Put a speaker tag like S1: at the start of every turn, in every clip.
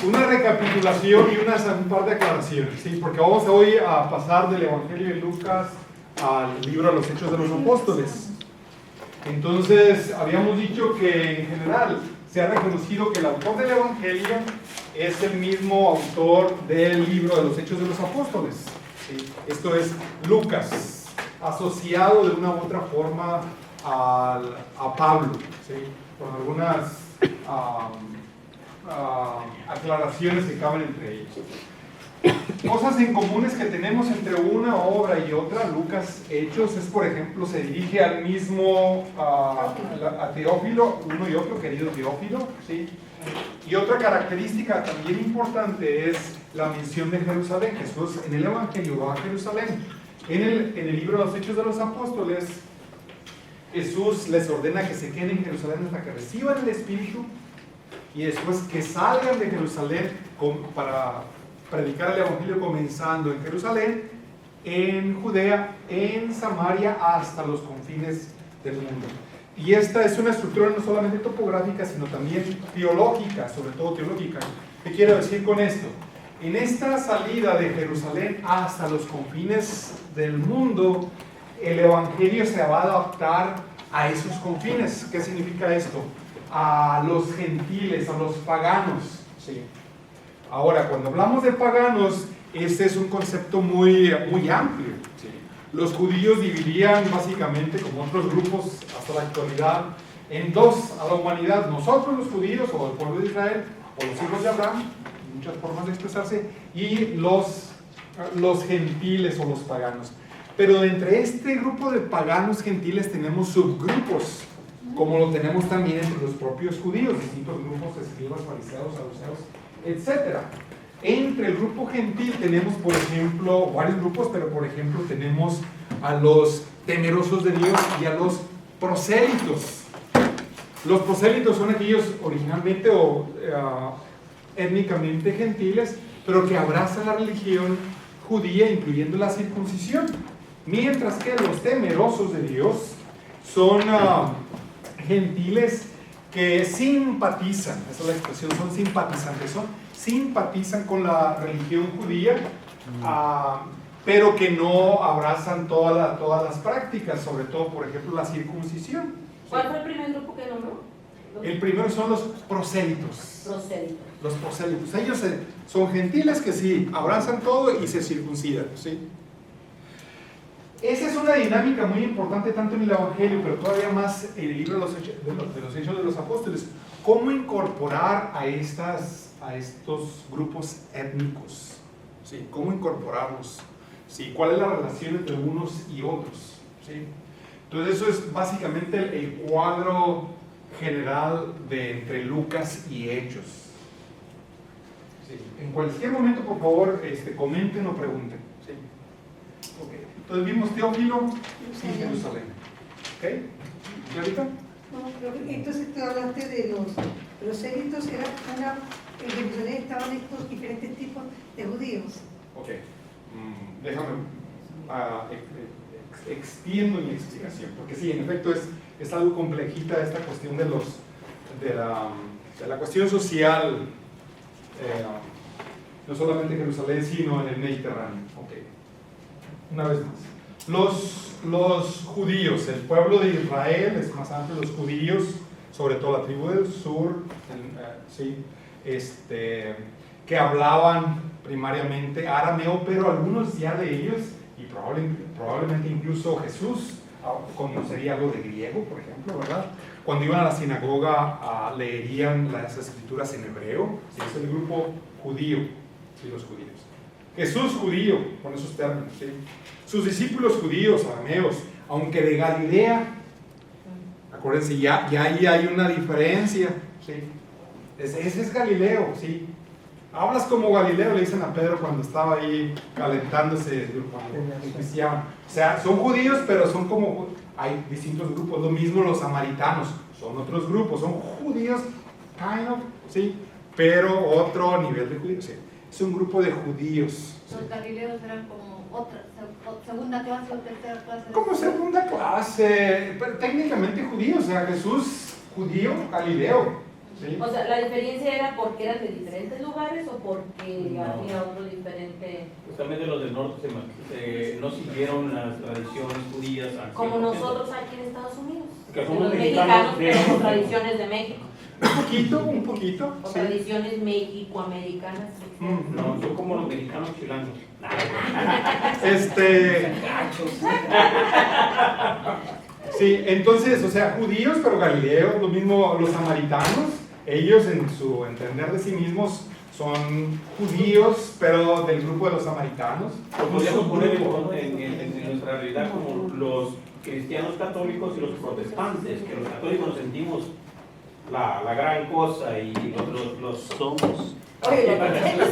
S1: una recapitulación y un par de aclaraciones, ¿sí? Porque vamos hoy a pasar del Evangelio de Lucas al libro de los Hechos de los Apóstoles. Entonces, habíamos dicho que en general se ha reconocido que el autor del Evangelio es el mismo autor del libro de los Hechos de los Apóstoles, ¿sí? Esto es Lucas, asociado de una u otra forma a Pablo, ¿sí? Con algunas aclaraciones que caben entre ellos. Cosas en comunes que tenemos entre una obra y otra, Lucas Hechos, es por ejemplo, se dirige al mismo a Teófilo, uno y otro, querido Teófilo, ¿sí? Y otra característica también importante es la mención de Jerusalén. Jesús en el Evangelio va a Jerusalén. En el libro de los Hechos de los Apóstoles, Jesús les ordena que se queden en Jerusalén hasta que reciban el Espíritu y después que salgan de Jerusalén para predicar el Evangelio, comenzando en Jerusalén, en Judea, en Samaria, hasta los confines del mundo. Y esta es una estructura no solamente topográfica, sino también teológica, sobre todo teológica. ¿Qué quiero decir con esto? En esta salida de Jerusalén hasta los confines del mundo, el Evangelio se va a adaptar a esos confines. ¿Qué significa esto? A los gentiles, a los paganos, ¿sí? Ahora, cuando hablamos de paganos, este es un concepto muy amplio, ¿sí? Los judíos dividían básicamente, como otros grupos hasta la actualidad, en dos a la humanidad: nosotros los judíos, o el pueblo de Israel, o los hijos de Abraham, muchas formas de expresarse, y los gentiles o los paganos. Pero entre este grupo de paganos gentiles tenemos subgrupos, como lo tenemos también entre los propios judíos, distintos grupos, escribas, fariseos, saduceos, etc. Entre el grupo gentil tenemos, por ejemplo, varios grupos, pero por ejemplo tenemos a los temerosos de Dios y a los prosélitos. Los prosélitos son aquellos originalmente o étnicamente gentiles, pero que abrazan la religión judía, incluyendo la circuncisión. Mientras que los temerosos de Dios son gentiles que simpatizan, esa es la expresión, son simpatizantes, simpatizan con la religión judía, pero que no abrazan todas las prácticas, sobre todo, por ejemplo, la circuncisión.
S2: ¿Cuál fue el primer grupo que nombró?
S1: El primero son los prosélitos. Los prosélitos. Ellos son gentiles que sí, abrazan todo y se circuncidan, ¿sí? Esa es una dinámica muy importante tanto en el Evangelio, pero todavía más en el libro de los Hechos de los Apóstoles. ¿Cómo incorporar a estos grupos étnicos? ¿Sí? ¿Cómo incorporarlos? ¿Sí? ¿Cuál es la relación entre unos y otros? ¿Sí? Entonces eso es básicamente el cuadro general entre Lucas y Hechos. ¿Sí? En cualquier momento, por favor, comenten o pregunten. ¿Sí? Okay. Entonces vimos Teófilo y Jerusalén. ¿Ok? ¿Y ahorita?
S3: No, pero entonces tú hablaste de los élitos, en Jerusalén estaban estos diferentes tipos de judíos.
S1: Ok. Déjame extiendo mi explicación, porque sí, en efecto es algo complejita esta cuestión de la cuestión social, no solamente en Jerusalén, sino en el Mediterráneo. Okay. Una vez más, los judíos, el pueblo de Israel, es más amplio, los judíos, sobre todo la tribu del sur, sí, que hablaban primariamente arameo, pero algunos ya de ellos, y probablemente incluso Jesús conocería algo de griego, por ejemplo, ¿verdad? Cuando iban a la sinagoga leerían las escrituras en hebreo. ¿Sí? Es el grupo judío, ¿sí? Los judíos. Jesús judío, con esos términos, ¿sí? Sus discípulos judíos, arameos, aunque de Galilea, acuérdense, ya ahí hay una diferencia, ¿sí? Ese es Galileo, ¿sí? Hablas como Galileo, le dicen a Pedro cuando estaba ahí calentándose, cuando iniciaban. O sea, son judíos, pero son como, hay distintos grupos. Lo mismo los samaritanos, son otros grupos, son judíos, kind of, ¿sí? Pero otro nivel de judíos, ¿sí? Es un grupo de judíos. ¿Sí?
S2: Los galileos eran como segunda clase o tercera clase.
S1: Como segunda clase, pero técnicamente judíos, o sea, Jesús judío, Galileo, ¿sí?
S4: O sea, ¿la diferencia era porque eran de diferentes lugares o porque
S5: No.
S4: había otro diferente?
S5: Justamente los del norte no siguieron las tradiciones judías al 100%.
S4: Como nosotros aquí en Estados Unidos.
S5: Que somos
S4: Los
S5: mexicanos,
S4: mexicanos tenemos tradiciones de México.
S1: Un poquito,
S4: O
S1: sí.
S4: tradiciones mexicoamericanas.
S5: No, son como los mexicanos chilangos.
S1: Sí, entonces, o sea, judíos, pero galileos, lo mismo los samaritanos, ellos en su entender de sí mismos son judíos, pero del grupo de los samaritanos.
S5: Lo podríamos poner en nuestra realidad como los cristianos católicos y los protestantes, que los católicos nos sentimos la gran cosa y los somos.
S4: Oye,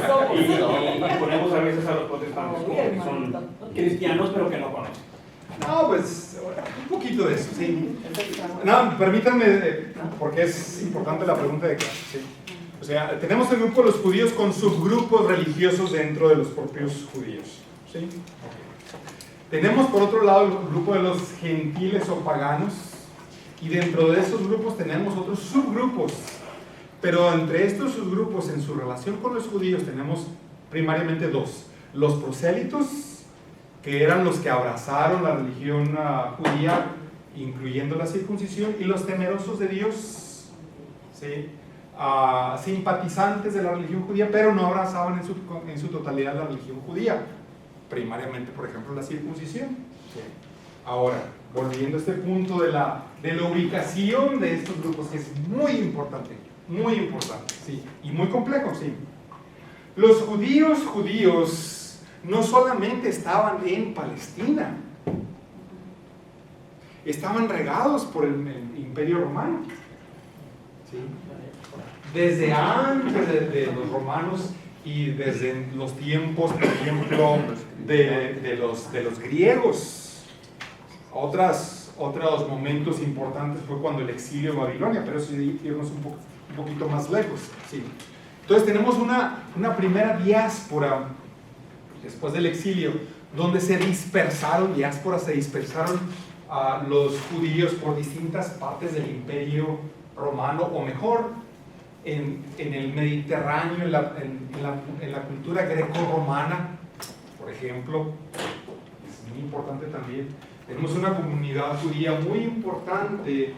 S4: somos.
S5: Y ponemos a veces a los protestantes como que son cristianos pero que no conocen.
S1: No, pues un poquito de eso, sí. No, permítanme, porque es importante la pregunta de clase, sí. O sea, tenemos el grupo de los judíos con subgrupos religiosos dentro de los propios judíos, ¿sí? Tenemos por otro lado el grupo de los gentiles o paganos, y dentro de esos grupos tenemos otros subgrupos. Pero entre estos subgrupos, en su relación con los judíos, tenemos primariamente dos: los prosélitos, que eran los que abrazaron la religión judía, incluyendo la circuncisión, y los temerosos de Dios, ¿sí? Simpatizantes de la religión judía, pero no abrazaban en su totalidad la religión judía, primariamente, por ejemplo, la circuncisión. ¿Sí? Ahora, volviendo a este punto de la ubicación de estos grupos, que es muy importante, ¿sí? Y muy complejo, sí. Los judíos no solamente estaban en Palestina, estaban regados por el Imperio Romano, ¿sí? Desde antes de los romanos y desde los tiempos, por ejemplo, de los griegos. Otros momentos importantes fue cuando el exilio en Babilonia, pero eso irnos un poquito más lejos, ¿sí? Entonces tenemos una primera diáspora después del exilio, donde se dispersaron los judíos por distintas partes del Imperio Romano, o mejor, en el Mediterráneo, en la cultura greco-romana, por ejemplo. Es muy importante también. Tenemos una comunidad judía muy importante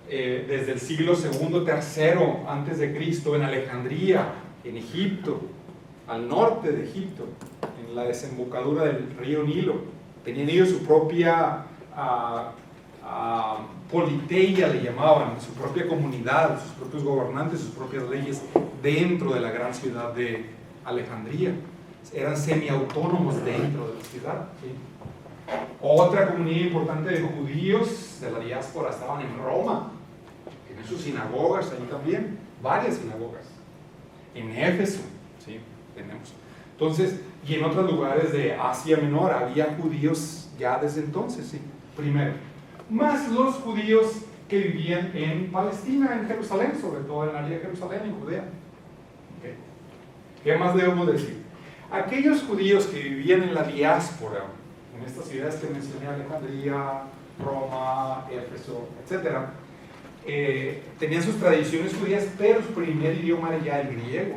S1: desde el siglo II, III antes de Cristo, en Alejandría, en Egipto, al norte de Egipto, en la desembocadura del río Nilo. Tenían ellos su propia politeia, le llamaban, su propia comunidad, sus propios gobernantes, sus propias leyes dentro de la gran ciudad de Alejandría. Eran semiautónomos dentro de la ciudad, ¿sí? Otra comunidad importante de judíos de la diáspora estaban en Roma, tienen sus sinagogas ahí también, varias sinagogas. En Éfeso, ¿sí? Tenemos. Entonces, y en otros lugares de Asia Menor había judíos ya desde entonces, ¿sí? Primero, más los judíos que vivían en Palestina, en Jerusalén, sobre todo en el área de Jerusalén, en Judea. ¿Okay? ¿Qué más debemos decir? Aquellos judíos que vivían en la diáspora, en estas ciudades que mencioné, Alejandría, Roma, Éfeso, etc., tenían sus tradiciones judías, pero su primer idioma era ya el griego.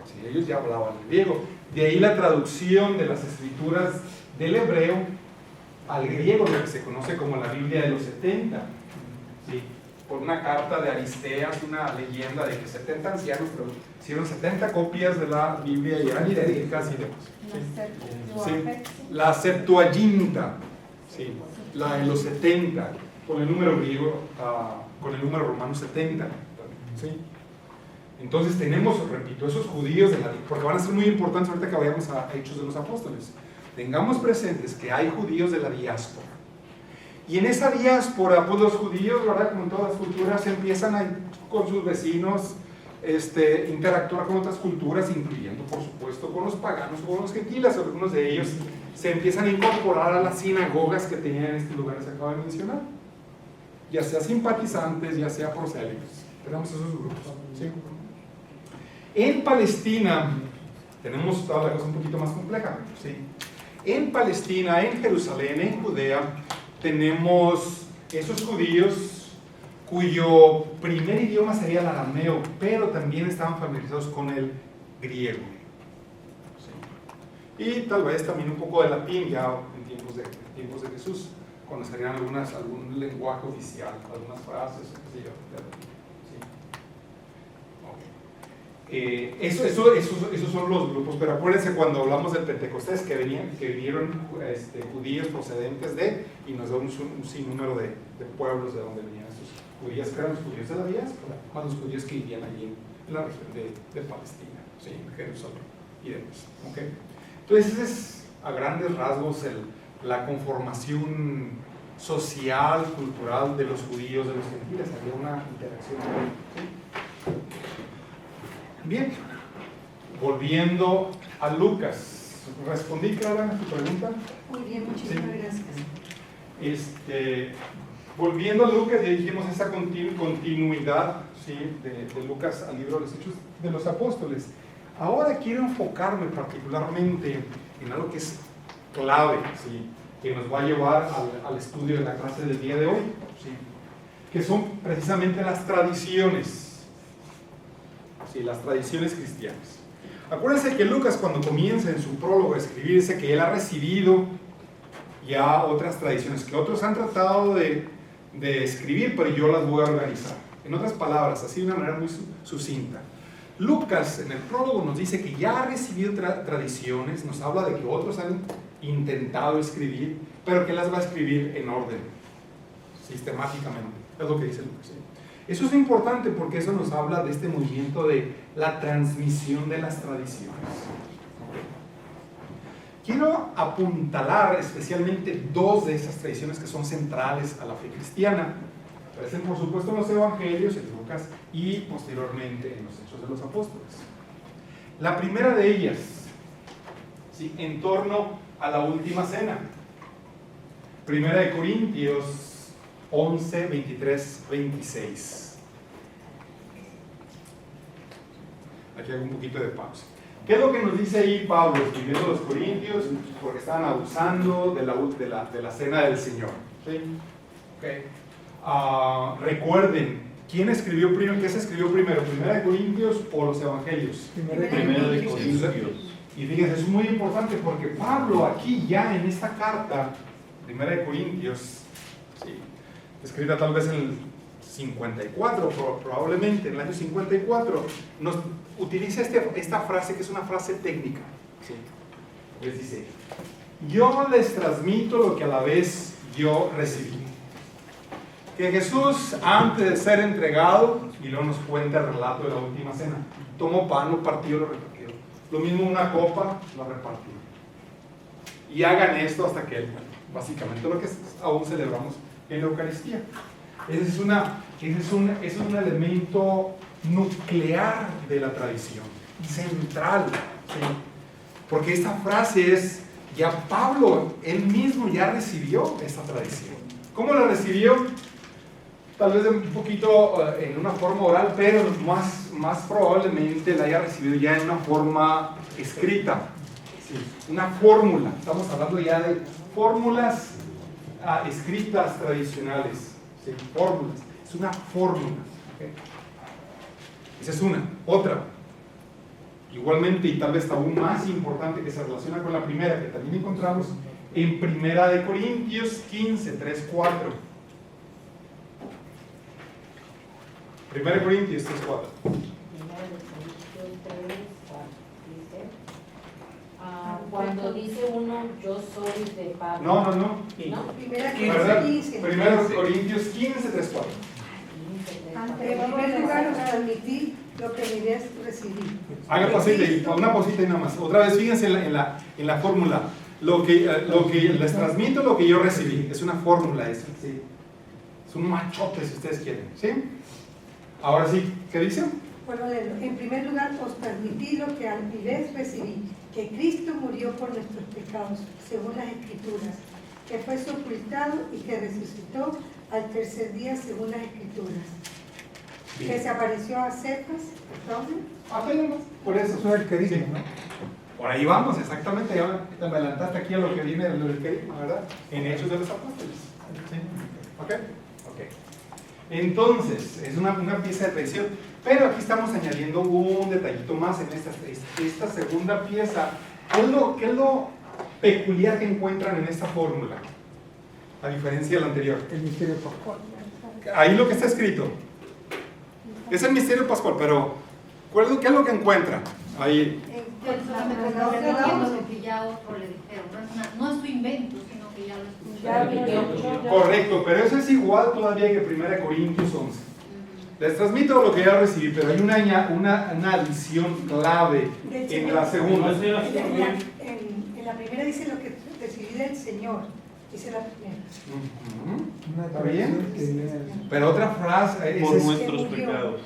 S1: Sí, ellos ya hablaban el griego. De ahí la traducción de las escrituras del hebreo al griego, lo que se conoce como la Biblia de los 70. ¿Sí? Por una carta de Aristeas, una leyenda de que 70 ancianos hicieron 70 copias de la Biblia y eran idénticas y demás. ¿Sí? La Septuaginta, ¿sí? La de los 70, con el número griego, con el número romano 70. ¿Sí? Entonces tenemos, repito, esos judíos de la, porque van a ser muy importantes ahorita que vayamos a Hechos de los Apóstoles. Tengamos presentes que hay judíos de la diáspora. Y en esa diáspora, pues los judíos, ¿verdad? Como en todas las culturas, empiezan con sus vecinos, interactuar con otras culturas, incluyendo, por supuesto, con los paganos o con los gentiles. Algunos de ellos se empiezan a incorporar a las sinagogas que tenían en este lugar que se acaba de mencionar. Ya sea simpatizantes, ya sea prosélitos. Tenemos esos grupos. ¿Sí? En Palestina, tenemos toda la cosa un poquito más compleja. ¿Sí? En Palestina, en Jerusalén, en Judea, tenemos esos judíos cuyo primer idioma sería el arameo, pero también estaban familiarizados con el griego. ¿Sí? Y tal vez también un poco de latín, ya en tiempos de Jesús, conocerían algún lenguaje oficial, algunas frases, qué sé yo, de latín. Esos son los grupos, pero acuérdense cuando hablamos del Pentecostés que vinieron judíos procedentes de, y nos da un sinnúmero de pueblos de donde venían esos judíos, que eran los judíos de la diáspora, más los judíos que vivían allí en la región de Palestina, ¿sí? En Jerusalén y demás. ¿Okay? Entonces ese es a grandes rasgos la conformación social, cultural de los judíos, de los gentiles. Había una interacción. ¿Sí? Bien, volviendo a Lucas. ¿Respondí, Clara, a tu pregunta?
S3: Muy bien, muchísimas gracias.
S1: Volviendo a Lucas, ya dijimos esa continuidad, ¿sí? de Lucas al libro de los Hechos de los Apóstoles. Ahora quiero enfocarme particularmente en algo que es clave, ¿sí? que nos va a llevar al estudio de la clase del día de hoy, ¿sí? que son precisamente las tradiciones. Sí, las tradiciones cristianas. Acuérdense que Lucas, cuando comienza en su prólogo a escribir, dice que él ha recibido ya otras tradiciones que otros han tratado de escribir, pero yo las voy a organizar. En otras palabras, así de una manera muy sucinta. Lucas en el prólogo nos dice que ya ha recibido tradiciones, nos habla de que otros han intentado escribir, pero que las va a escribir en orden, sistemáticamente. Es lo que dice Lucas. ¿Sí? Eso es importante porque eso nos habla de este movimiento de la transmisión de las tradiciones. Quiero apuntalar especialmente dos de esas tradiciones que son centrales a la fe cristiana. Aparecen por supuesto en los Evangelios, en Lucas y posteriormente en los Hechos de los Apóstoles. La primera de ellas, ¿sí? en torno a la última cena. Primera de Corintios 11, 23, 26. Aquí hago un poquito de pausa. ¿Qué es lo que nos dice ahí Pablo escribiendo a los Corintios? Porque estaban abusando de la cena del Señor. ¿Sí? Okay. Recuerden, ¿quién escribió primero? ¿Qué se escribió primero? ¿Primera de Corintios o los Evangelios?
S5: Primero de Corintios.
S1: Y fíjense, es muy importante porque Pablo aquí ya en esta carta, Primera de Corintios, ¿sí? escrita tal vez en el 54, probablemente en el año 54, nos utiliza esta frase que es una frase técnica. ¿Sí? Les dice, yo les transmito lo que a la vez yo recibí. Que Jesús, antes de ser entregado, y luego nos cuenta el relato de la última cena, tomó pan, lo partió, lo repartió. Lo mismo una copa, lo repartió. Y hagan esto hasta que Él, básicamente lo que aún celebramos en la Eucaristía. Ese es un elemento nuclear de la tradición, central, ¿sí? Porque esta frase es, ya Pablo, él mismo ya recibió esta tradición. ¿Cómo la recibió? Tal vez un poquito en una forma oral, pero más probablemente la haya recibido ya en una forma escrita, ¿sí? Una fórmula, estamos hablando ya de fórmulas escritas tradicionales, ¿sí? Fórmulas, es una fórmula, ¿okay? Esa es una. Otra, igualmente y tal vez aún más importante, que se relaciona con la primera, que también encontramos en Primera de Corintios 15, 3, 4. Primera de Corintios 3, 4.
S4: Cuando dice uno, yo soy de Pablo.
S1: No.
S3: Primera
S1: Corintios 15, 3, 4.
S3: En primer lugar, os transmití lo que mi vez recibí.
S1: Haga una pausita y nada más. Otra vez, fíjense en la fórmula. Lo que les transmito, lo que yo recibí. Es una fórmula esa, ¿sí? Es un machote, si ustedes quieren, ¿sí? Ahora sí, ¿qué dice?
S3: Bueno, en primer lugar, os transmití lo que a mi vez recibí, que Cristo murió por nuestros pecados, según las Escrituras, que fue sepultado y que resucitó al tercer día, según las Escrituras.
S1: Bien.
S3: Que se apareció a Cefas, ¿dónde?
S1: Por eso soy el que dice, ¿no? Por ahí vamos, exactamente. Ya te adelantaste aquí a lo que viene del querigma, ¿verdad? En Hechos de los Apóstoles. ¿Sí? ¿Ok? Entonces, es una pieza de tradición. Pero aquí estamos añadiendo un detallito más en esta segunda pieza. ¿Qué es lo peculiar que encuentran en esta fórmula? A diferencia de la anterior.
S6: El misterio pascual.
S1: Ahí lo que está escrito. Es el misterio pascual, pero ¿qué es lo que encuentran? Ahí.
S2: Yo solamente estaba repitiendo lo que ya otro le dijeron. No es su invento, sino que ya lo escuché.
S1: Correcto, pero eso es igual todavía que 1 Corintios 11. Les transmito lo que ya recibí, pero hay una adición clave en la segunda.
S3: En la primera dice lo que recibí del Señor. Dice la primera.
S1: ¿Está bien? Pero otra frase.
S7: Por nuestros pecados.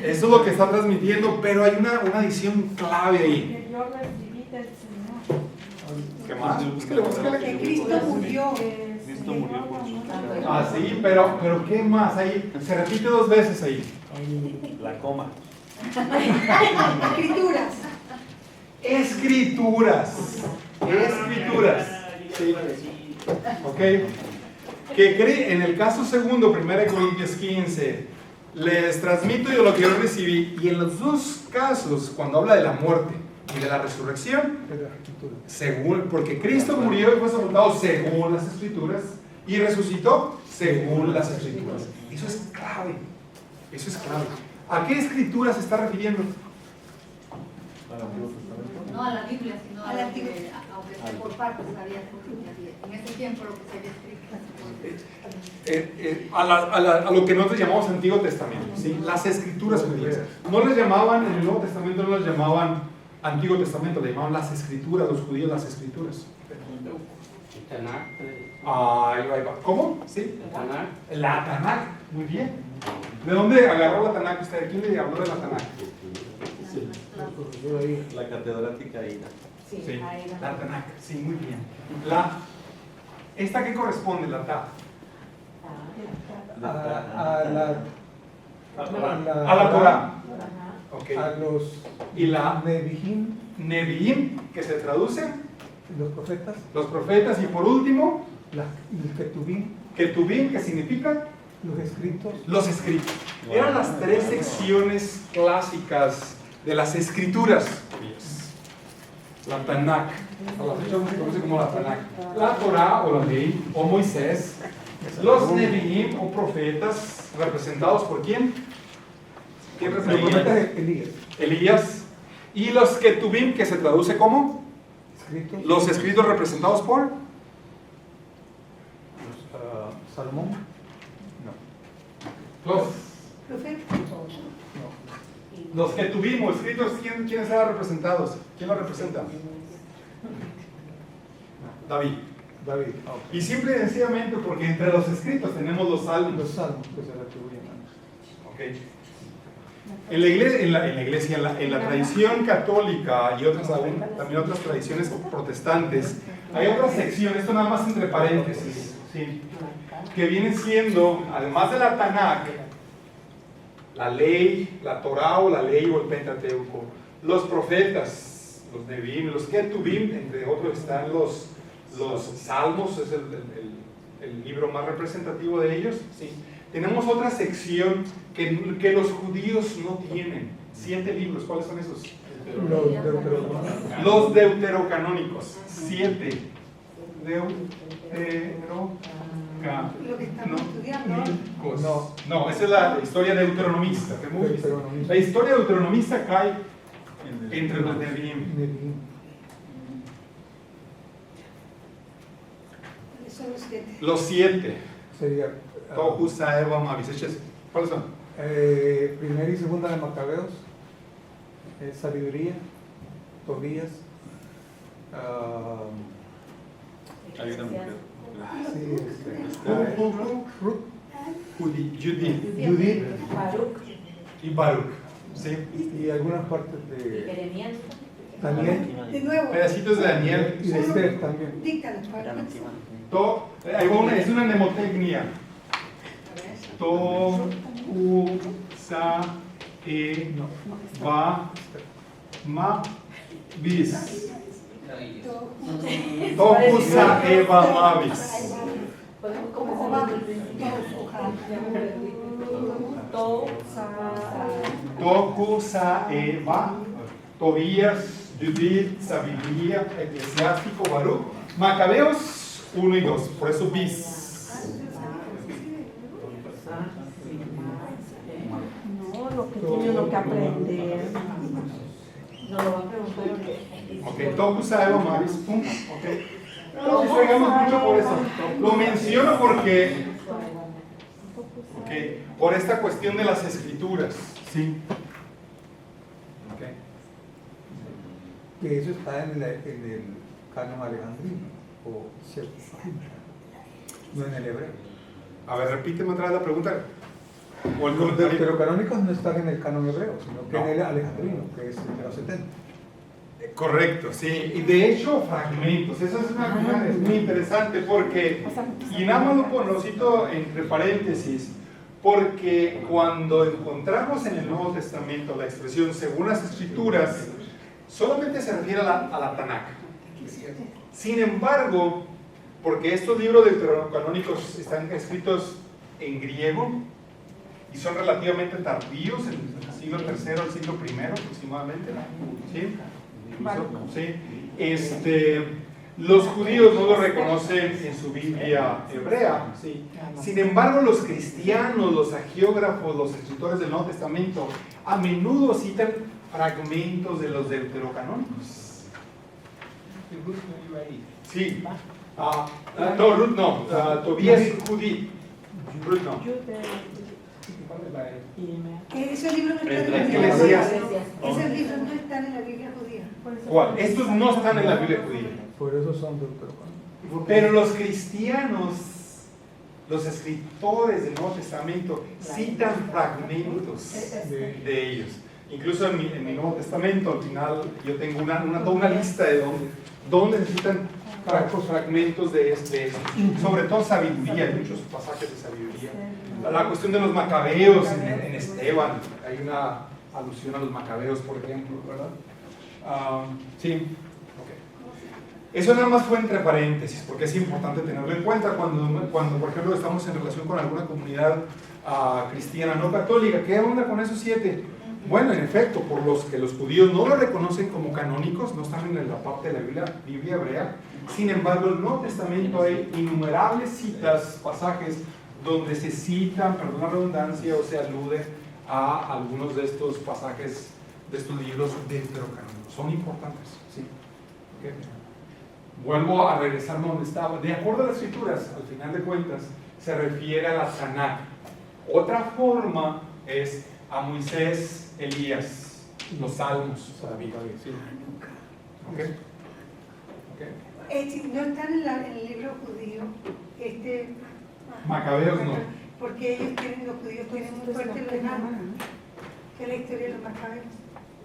S1: Eso es lo que está transmitiendo, pero hay una adición clave ahí.
S8: Que yo recibí del Señor.
S1: ¿Qué más? Búsquele.
S3: Que Cristo murió.
S7: Cristo murió por nosotros.
S1: Ah, sí, pero ¿qué más? Ahí se repite 2 veces ahí.
S7: La coma.
S3: Escrituras.
S1: Escrituras. Sí. Ok. Que cree, en el caso segundo, 1 Corintios 15, les transmito yo lo que yo recibí. Y en los dos casos, cuando habla de la muerte y de la resurrección, según, porque Cristo murió y fue sepultado según las Escrituras y resucitó según las Escrituras. Eso es clave. Eso es clave. ¿A qué Escrituras se está refiriendo?
S2: No a la Biblia, sino
S3: A la Biblia.
S2: aunque esté por partes, había en ese tiempo lo que se había escrito.
S1: A lo que nosotros llamamos Antiguo Testamento, ¿sí? Las Escrituras judías. No les llamaban, en el Nuevo Testamento no les llamaban Antiguo Testamento, le llamaban las Escrituras, los judíos las Escrituras. Ahí va. ¿Cómo? Sí. La Tanakh, muy bien. ¿De dónde agarró la Tanakh usted? ¿Quién le habló de la Tanakh?
S7: La catedrática Ida.
S1: Sí, la Tanakh, sí, muy bien. ¿Esta qué corresponde, la Ta? A la Torah. Okay.
S6: A los
S1: Y la
S6: Nevi'im,
S1: Nevi'im, que se traduce,
S6: los profetas,
S1: y por último,
S6: los Ketubim,
S1: Ketubim, que significa
S6: los escritos.
S1: los escritos. Eran las 3 secciones clásicas de las Escrituras. La Tanakh, a la fecha se conoce como la Tanakh. La Torah o la ley, o Moisés. Los Nevi'im o profetas, representados por ¿quién? ¿Quién
S6: Los
S1: representa?
S6: profetas Elías,
S1: Elías. Y los Ketubim, que se traduce como
S6: escritos.
S1: los escritos representados por
S6: Salomón.
S1: los,
S3: Profeta.
S1: los Ketubim o escritos. ¿Quiénes eran representados? ¿Quién los representa? David. Y simple y sencillamente porque entre los escritos tenemos los salmos.
S6: Los salmos que se le atribuyen a
S1: Ok. En la iglesia, en la tradición católica y también otras tradiciones protestantes, hay otra sección, esto nada más entre paréntesis, ¿sí? Que vienen siendo, además de la Tanakh, la ley, la Torah o la ley o el Pentateuco, los profetas, los Nevi'im, los Ketubim, entre otros están los Salmos, es el libro más representativo de ellos, ¿sí? Tenemos otra sección que los judíos no tienen. 7 libros, ¿cuáles son esos? Los deuterocanónicos. 7.
S3: Lo que estamos estudiando.
S1: No, esa es la historia deuteronomista. La historia deuteronomista cae entre los Nevi'im.
S3: Son los 7.
S1: Los 7.
S6: Sería
S1: Tohu, Saeva, Maviseches. ¿Cuáles son?
S6: primera y segunda de Macabeos, sabiduría, Tobías,
S7: Hay una mujer.
S6: Judith
S1: Y Baruch. ¿Sí?
S6: y algunas partes de
S4: Jeremías.
S6: Daniel
S3: De nuevo.
S1: Pedacitos de Daniel.
S6: y de Esther también.
S3: Díctanos, para
S1: Es una mnemotecnia. To, u, sa, e, va, ma, bis. To, u, sa, e, va, ma, bis.
S4: Podemos
S3: Como
S4: comenzar
S3: Obama.
S4: desde el principio.
S1: Tohu Saeva, Tobías, Judith, Sabiduría, Eclesiástico, Baruch, Macabeos 1 y 2, por eso bis.
S8: No, lo que tiene uno que aprender.
S4: No lo va a preguntar.
S1: Ok, Tohu Saeva Maris, pum, ok. No nos distraigamos mucho por eso. Lo menciono porque, ok, por esta cuestión de las escrituras, ¿sí? Ok.
S6: Que eso está en el canon alejandrino, o cierto, no en el hebreo.
S1: A ver, repíteme otra vez la pregunta. O el
S6: Los
S1: comentario.
S6: deuterocanónicos no están en el canon hebreo, sino que
S1: No.
S6: en el alejandrino, que es el de los 70.
S1: Correcto, sí. Y de hecho, fragmentos. Eso es una cosa es muy interesante porque, y nada más lo cito entre paréntesis, porque cuando encontramos en el Nuevo Testamento la expresión según las Escrituras, solamente se refiere a la Tanakh. Sin embargo, porque estos libros deuterocanónicos están escritos en griego y son relativamente tardíos, en el siglo III al siglo I aproximadamente, ¿sí? Sí. Los judíos no lo reconocen en su Biblia hebrea, ¿sí? Sin embargo, los cristianos, los hagiógrafos, los escritores del Nuevo Testamento a menudo citan fragmentos de los deuterocanónicos. Sí. No, Ruth no. Tobías y Judith. Ruth no.
S3: Esos libros no están en la
S1: Entre
S3: Biblia
S1: Eclesiastes.
S3: judía. Esos libros no están en la Biblia judía.
S1: ¿Cuál? Estos no están en la Biblia judía.
S6: Por eso son deuterocanónicos.
S1: Pero los cristianos, los escritores del Nuevo Testamento, citan fragmentos de ellos. Incluso en mi Nuevo Testamento, al final, yo tengo toda una lista de donde se citan fragmentos de sobre todo sabiduría, hay muchos pasajes de sabiduría. La cuestión de los macabeos en Esteban, hay una alusión a los macabeos, por ejemplo, ¿verdad? Sí, ok. Eso nada más fue entre paréntesis, porque es importante tenerlo en cuenta cuando por ejemplo, estamos en relación con alguna comunidad cristiana no católica. ¿Qué onda con esos 7? Bueno, en efecto, por los que los judíos no lo reconocen como canónicos, no están en la parte de la Biblia hebrea. Sin embargo, en el Nuevo Testamento hay innumerables citas, pasajes, donde se citan, perdón la redundancia, o se alude a algunos de estos pasajes, de estos libros deuterocanónicos. Son importantes, ¿sí? Okay. Vuelvo a regresarme donde estaba. De acuerdo a las Escrituras, al final de cuentas, se refiere a la Tanakh. Otra forma es a Moisés, Elías, los Salmos, David. ¿Sí? Okay. Okay.
S3: No están en el libro judío.
S1: Macabeos no.
S3: Porque los judíos tienen muy fuerte lo de Hanukkah, que es la historia de los macabeos.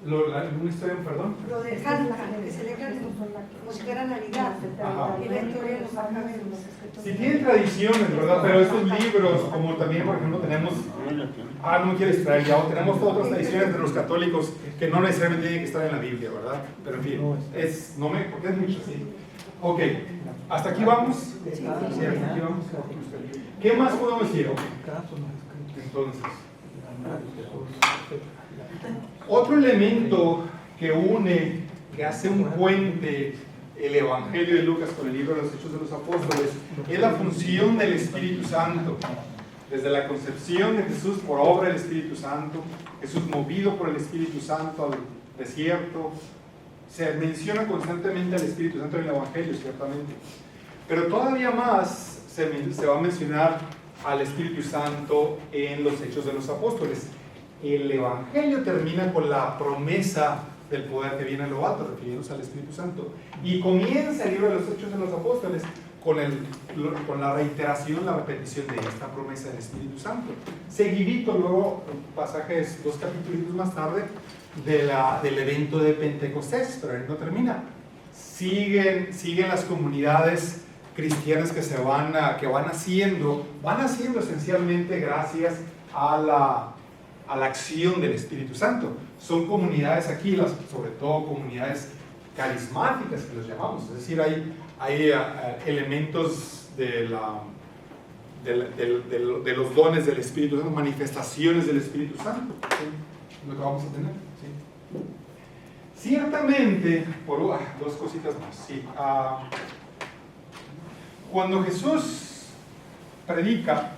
S1: ¿Una historia, perdón?
S3: Lo de Hanukkah, que celebran como si fuera Navidad,
S1: Ajá.
S3: y la historia de los macabeos.
S1: Sí tienen tradiciones, ¿verdad? Pero estos libros, como también, por ejemplo, tenemos... no me quiero distraer ya, tenemos todas otras tradiciones de los católicos que no necesariamente tienen que estar en la Biblia, ¿verdad? Pero en fin, porque es mucho así. Ok, ¿hasta aquí vamos? Sí, hasta aquí vamos. ¿Qué más podemos decir? Entonces, otro elemento que une, que hace un puente el Evangelio de Lucas con el libro de los Hechos de los Apóstoles, es la función del Espíritu Santo. Desde la concepción de Jesús por obra del Espíritu Santo, Jesús movido por el Espíritu Santo al desierto, se menciona constantemente al Espíritu Santo en el Evangelio, ciertamente. Pero todavía más se va a mencionar al Espíritu Santo en los Hechos de los Apóstoles. El Evangelio termina con la promesa del poder que viene a lo alto, refiriéndose al Espíritu Santo. Y comienza el libro de los Hechos de los Apóstoles con la reiteración, la repetición de esta promesa del Espíritu Santo. Seguidito luego, pasajes 2 capítulos más tarde, del evento de Pentecostés, pero ahí no termina. Siguen las comunidades cristianas que van haciendo esencialmente gracias a la acción del Espíritu Santo. Son comunidades aquí, sobre todo comunidades carismáticas que los llamamos, es decir, hay elementos de de los dones del Espíritu Santo, manifestaciones del Espíritu Santo. ¿Sí? Lo que vamos a tener. ¿Sí? Ciertamente, dos cositas más. ¿Sí? Cuando Jesús predica,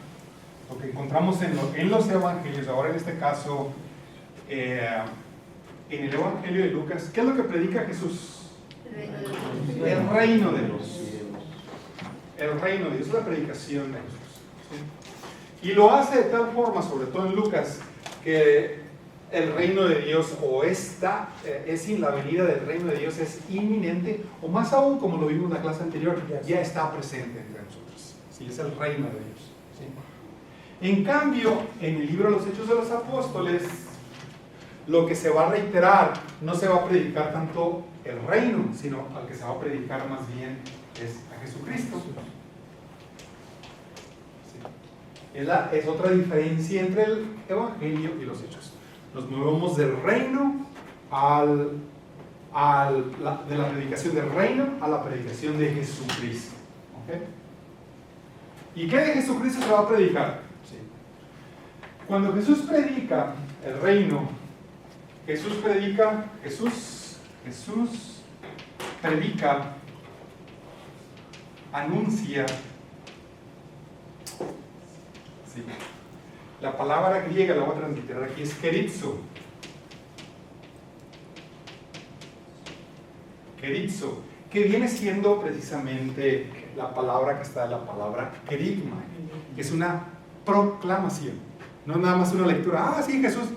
S1: lo que encontramos en los evangelios, ahora en este caso, en el Evangelio de Lucas, ¿qué es lo que predica Jesús? El reino de Dios. El reino de Dios, la predicación de Jesús. ¿Sí? Y lo hace de tal forma, sobre todo en Lucas, que el reino de Dios la venida del reino de Dios es inminente, o más aún, como lo vimos en la clase anterior, ya está presente entre nosotros. ¿Sí? Es el reino de Dios. ¿Sí? En cambio, en el libro de los Hechos de los Apóstoles, lo que se va a reiterar, no se va a predicar tanto el reino, sino al que se va a predicar más bien es a Jesucristo. ¿Sí? Es otra diferencia entre el Evangelio y los Hechos. Nos movemos del reino de la predicación del reino a la predicación de Jesucristo. ¿Okay? ¿Y qué de Jesucristo se va a predicar? Sí. Cuando Jesús predica el reino, Jesús predica, anuncia. Sí. La palabra griega, la voy a transliterar aquí, es kerizo. Kerizo, que viene siendo precisamente la palabra que está en la palabra kerigma, que es una proclamación, no nada más una lectura. Sí, Jesús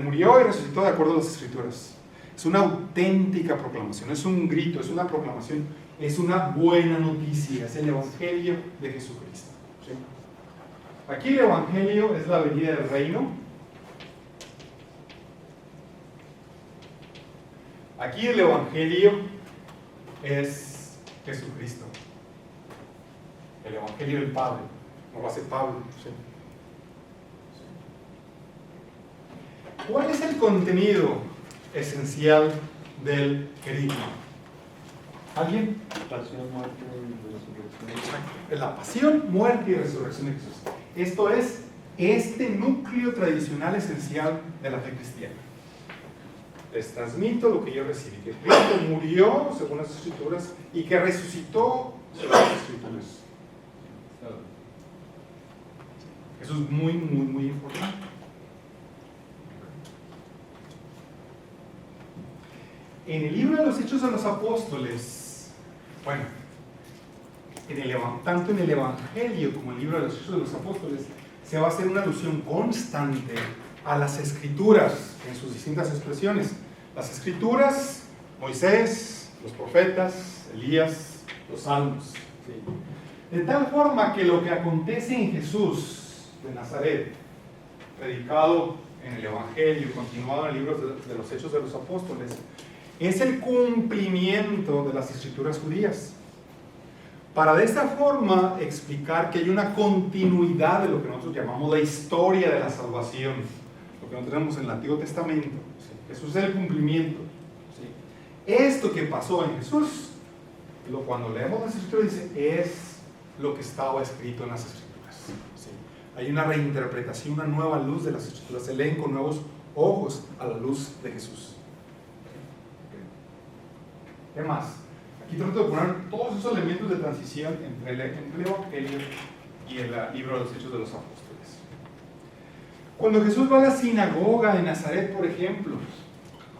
S1: murió y resucitó de acuerdo a las Escrituras. Es una auténtica proclamación, es un grito, es una proclamación, es una buena noticia, es el Evangelio de Jesucristo. ¿Sí? Aquí el Evangelio es la venida del reino. Aquí el Evangelio es Jesucristo. El Evangelio del Padre, no lo hace Pablo. ¿Sí? ¿Cuál es el contenido esencial del querigma? ¿Alguien?
S7: Pasión, muerte y resurrección.
S1: La pasión, muerte y resurrección de Jesús. Esto es este núcleo tradicional esencial de la fe cristiana. Les transmito lo que yo recibí, que Cristo murió según las Escrituras y que resucitó según las Escrituras. Eso es muy, muy, muy importante. En el libro de los Hechos de los Apóstoles, bueno, tanto en el Evangelio como en el libro de los Hechos de los Apóstoles, se va a hacer una alusión constante a las Escrituras en sus distintas expresiones. Las Escrituras, Moisés, los profetas, Elías, los Salmos. ¿Sí? De tal forma que lo que acontece en Jesús de Nazaret, predicado en el Evangelio, continuado en el libro de los Hechos de los Apóstoles, es el cumplimiento de las Escrituras judías. Para de esta forma explicar que hay una continuidad de lo que nosotros llamamos la historia de la salvación, lo que no tenemos en el Antiguo Testamento. ¿Sí? Jesús es el cumplimiento. ¿Sí? Esto que pasó en Jesús, cuando leemos las Escrituras, dice, es lo que estaba escrito en las Escrituras. ¿Sí? Hay una reinterpretación, una nueva luz de las Escrituras, se leen con nuevos ojos a la luz de Jesús. ¿Qué más? Aquí trato de poner todos esos elementos de transición entre el Evangelio y el libro de los Hechos de los Apóstoles. Cuando Jesús va a la sinagoga de Nazaret, por ejemplo,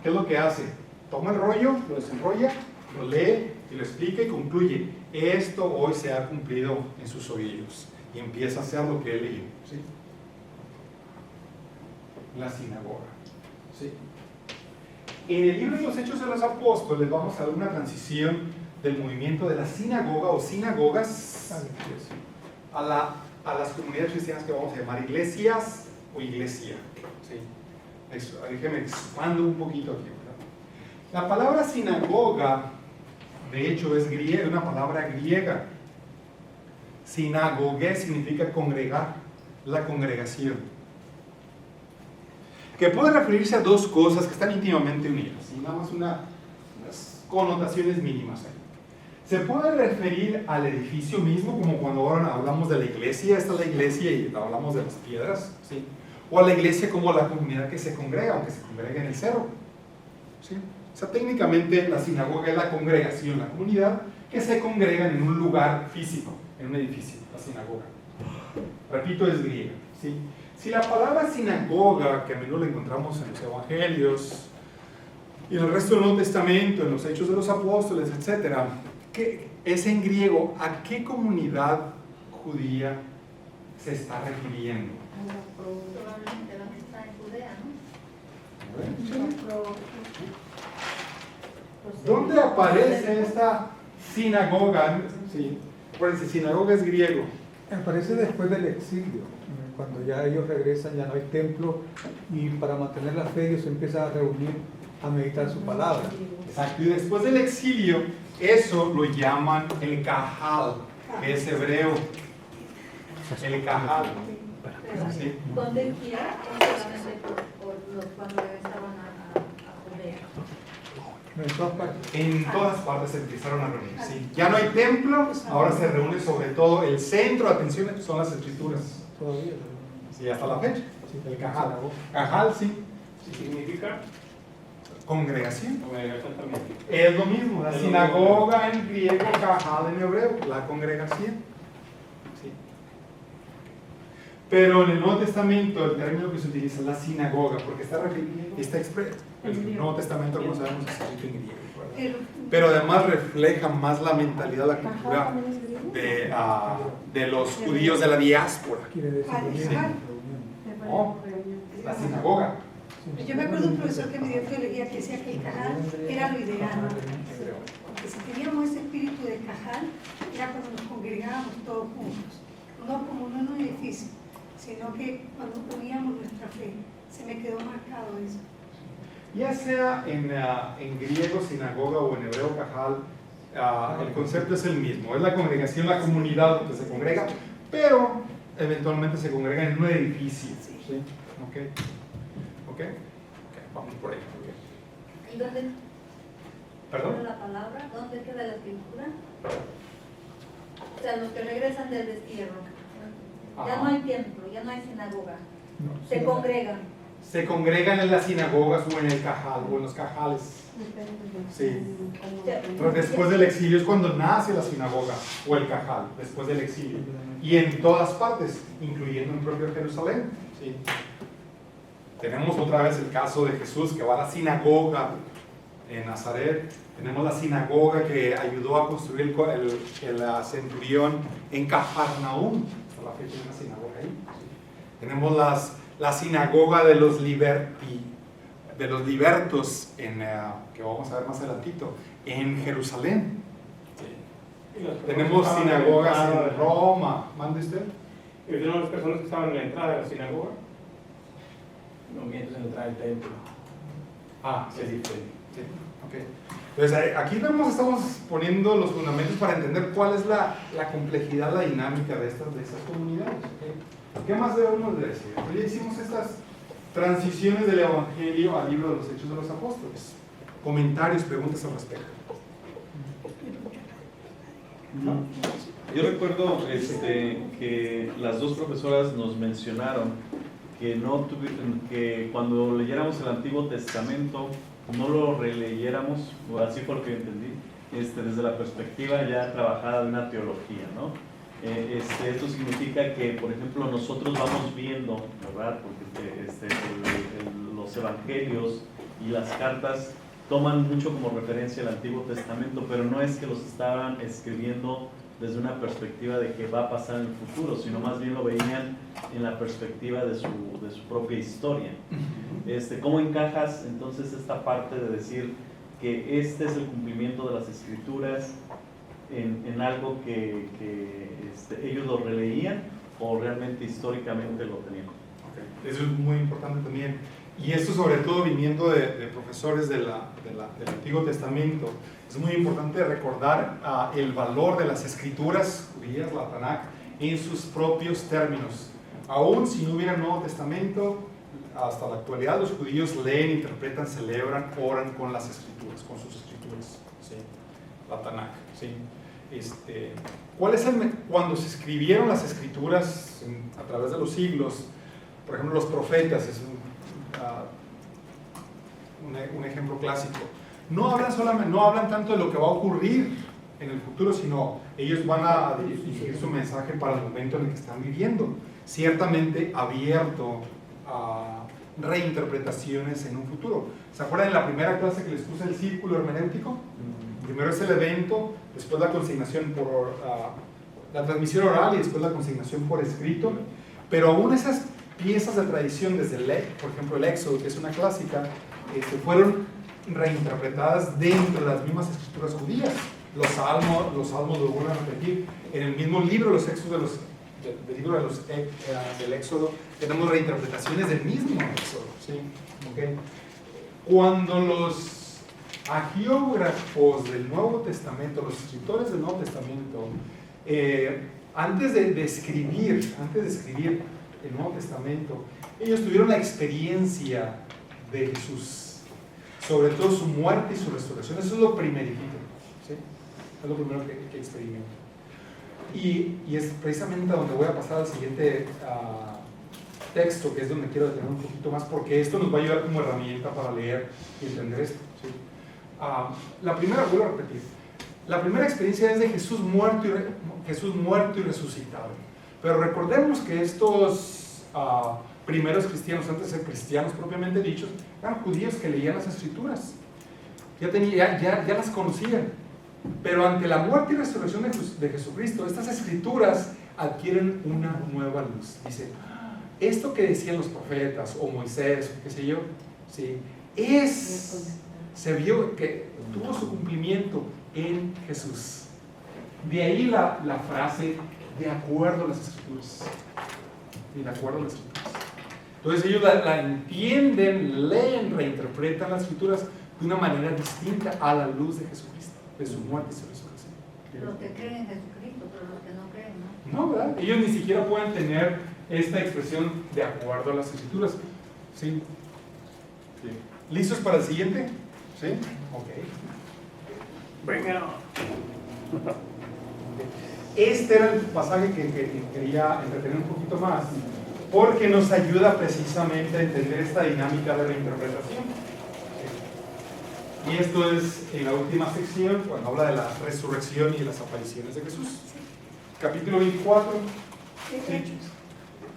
S1: ¿qué es lo que hace? Toma el rollo, lo desenrolla, lo lee y lo explica y concluye. Esto hoy se ha cumplido en sus oídos. Y empieza a hacer lo que él leyó. ¿Sí? La sinagoga. ¿Sí? En el libro de los Hechos de los Apóstoles vamos a ver una transición del movimiento de la sinagoga o sinagogas a las comunidades cristianas que vamos a llamar iglesias o iglesia. ¿Sí? Déjenme expando un poquito aquí. ¿Verdad? La palabra sinagoga, de hecho, es griega, una palabra griega. Sinagogue significa congregar, la congregación. Que puede referirse a dos cosas que están íntimamente unidas, y nada más unas connotaciones mínimas ahí. Se puede referir al edificio mismo, como cuando ahora hablamos de la iglesia, esta es la iglesia y hablamos de las piedras, ¿sí? O a la iglesia como la comunidad que se congrega, aunque se congrega en el cerro, ¿sí? O sea, técnicamente la sinagoga es la congregación, la comunidad que se congregan en un lugar físico, en un edificio, la sinagoga. Repito, es griega, ¿sí? Si la palabra sinagoga, que a menudo la encontramos en los evangelios y en el resto del Nuevo Testamento, en los Hechos de los Apóstoles, etc., que es en griego, ¿a qué comunidad judía se está refiriendo?
S2: Probablemente la que está en Judea, ¿no?
S1: ¿Dónde aparece esta sinagoga? Sí, acuérdense, sinagoga es griego.
S6: Aparece después del exilio, cuando ya ellos regresan, ya no hay templo, y para mantener la fe ellos se empiezan a reunir a meditar su palabra.
S1: Exacto, y después del exilio, eso lo llaman el Kahal, que es hebreo. El Kahal. ¿Sí?
S2: ¿Dónde quiera? Solamente por cuando regresaban a Judea.
S6: En todas partes.
S1: En todas partes se empezaron a reunir. ¿Sí? Ya no hay templo, ahora se reúne sobre todo el centro de atención, son las escrituras.
S6: Todavía.
S1: Sí, hasta la fecha.
S6: Sí,
S1: El Kahal. Kahal, sí.
S5: ¿Sí significa?
S1: Congregación.
S5: Congregación también.
S1: Es lo mismo, la sinagoga en griego, Kahal en hebreo, la congregación. Sí. Pero en el Nuevo Testamento el término que se utiliza es la sinagoga, porque está expreso. El Nuevo Testamento, como sabemos, es escrito en griego, ¿verdad? Pero además refleja más la mentalidad, la cultura de los judíos de la diáspora.
S6: Quiere decir reunión,
S1: Sí.
S6: reunión.
S1: No, la sinagoga.
S3: Yo me acuerdo de un profesor que me dio teología que decía que el Cajal era lo ideal, porque si teníamos ese espíritu de Cajal, era cuando nos congregábamos todos juntos, no como no en un edificio, sino que cuando uníamos nuestra fe. Se me quedó marcado eso.
S1: Ya sea en griego, sinagoga, o en hebreo, Kahal, el concepto es el mismo. Es la congregación, la comunidad donde se congrega, pero eventualmente se congrega en un edificio. ¿Sí? ¿Ok? Vamos por ahí.
S2: ¿Y dónde
S1: ¿Perdón?
S2: queda la palabra? ¿Dónde queda la escritura? O sea, los que regresan del destierro. Ya no hay templo, ya no hay sinagoga.
S6: No,
S2: Se
S6: sí,
S2: congregan.
S1: Se congregan en las sinagogas o en el Kahal o en los Kahales. Sí. Pero después del exilio es cuando nace la sinagoga o el Kahal, después del exilio. Y en todas partes, incluyendo en propio Jerusalén. Sí. Tenemos otra vez el caso de Jesús que va a la sinagoga en Nazaret. Tenemos la sinagoga que ayudó a construir el centurión en Cafarnaúm. Hasta la fecha hay una sinagoga ahí. Tenemos la sinagoga de los libertos, que vamos a ver más adelantito, en Jerusalén. Tenemos sinagogas en Roma. ¿Mande usted?
S5: ¿Y usted no las personas que estaban en la entrada de la sinagoga?
S7: No mientras en la entrada del templo.
S1: Sí, sí. Okay. Entonces aquí estamos poniendo los fundamentos para entender cuál es la complejidad, la dinámica de estas comunidades. ¿Okay? ¿Qué más debemos de decir? Ya hicimos estas transiciones del Evangelio al libro de los Hechos de los Apóstoles. Comentarios, preguntas al respecto.
S9: ¿No? Yo recuerdo que las dos profesoras nos mencionaron que cuando leyéramos el Antiguo Testamento no lo releyéramos, o así fue lo que yo entendí, desde la perspectiva ya trabajada de una teología, ¿no? Esto significa que, por ejemplo, nosotros vamos viendo, ¿verdad? Porque los evangelios y las cartas toman mucho como referencia el Antiguo Testamento, pero no es que los estaban escribiendo desde una perspectiva de que va a pasar en el futuro, sino más bien lo veían en la perspectiva de su propia historia. ¿Cómo encajas entonces esta parte de decir que este es el cumplimiento de las Escrituras en algo que ellos lo releían o realmente históricamente lo tenían?
S1: Okay. Eso es muy importante también. Y esto sobre todo viniendo de profesores del Antiguo Testamento, es muy importante recordar el valor de las escrituras judías, la Tanakh, en sus propios términos. Aún si no hubiera Nuevo Testamento, hasta la actualidad los judíos leen, interpretan, celebran, oran con las escrituras, con sus escrituras, ¿sí? La Tanakh, ¿sí? ¿cuál es cuando se escribieron las escrituras a través de los siglos? Por ejemplo, los profetas es un ejemplo clásico. No hablan tanto de lo que va a ocurrir en el futuro, sino ellos van a dirigir su mensaje para el momento en el que están viviendo, ciertamente abierto a reinterpretaciones en un futuro. ¿Se acuerdan de la primera clase que les puse el círculo hermenéutico? Primero es el evento, después la consignación por la transmisión oral y después la consignación por escrito. Pero aún esas piezas de tradición, desde por ejemplo el Éxodo, que es una clásica, fueron reinterpretadas dentro de las mismas escrituras judías. Los salmos los vuelven a repetir. En el mismo libro, los Éxodos del libro del Éxodo, tenemos reinterpretaciones del mismo Éxodo. ¿Sí? ¿Okay? Cuando los agiógrafos del Nuevo Testamento, los escritores del Nuevo Testamento, antes de escribir el Nuevo Testamento, ellos tuvieron la experiencia de Jesús, sobre todo su muerte y su resurrección. Eso es lo primerito, ¿sí? Es lo primero que experimentan. Y es precisamente a donde voy a pasar al siguiente texto, que es donde quiero detener un poquito más, porque esto nos va a ayudar como herramienta para leer y entender esto, ¿sí? La primera, vuelvo a repetir, la primera experiencia es de Jesús muerto y resucitado. Pero recordemos que estos primeros cristianos, antes de ser cristianos propiamente dichos, eran judíos que leían las escrituras, ya las conocían. Pero ante la muerte y resurrección de Jesucristo, estas escrituras adquieren una nueva luz. Dice, esto que decían los profetas o Moisés, o qué sé yo, ¿sí? Se vio que tuvo su cumplimiento en Jesús. De ahí la frase, de acuerdo a las escrituras. Y de acuerdo a las escrituras. Entonces ellos la entienden, leen, reinterpretan las escrituras de una manera distinta a la luz de Jesucristo, de su muerte y su resurrección.
S2: Los que creen en Jesucristo, pero los que no creen, ¿no?
S1: No, ¿verdad? Ellos ni siquiera pueden tener esta expresión de acuerdo a las escrituras. ¿Sí? Sí. ¿Listos para el siguiente? ¿Sí? Ok. Venga. Este era el pasaje que quería entretener un poquito más, porque nos ayuda precisamente a entender esta dinámica de reinterpretación. Y esto es en la última sección, cuando habla de la resurrección y de las apariciones de Jesús. Capítulo 24. Sí.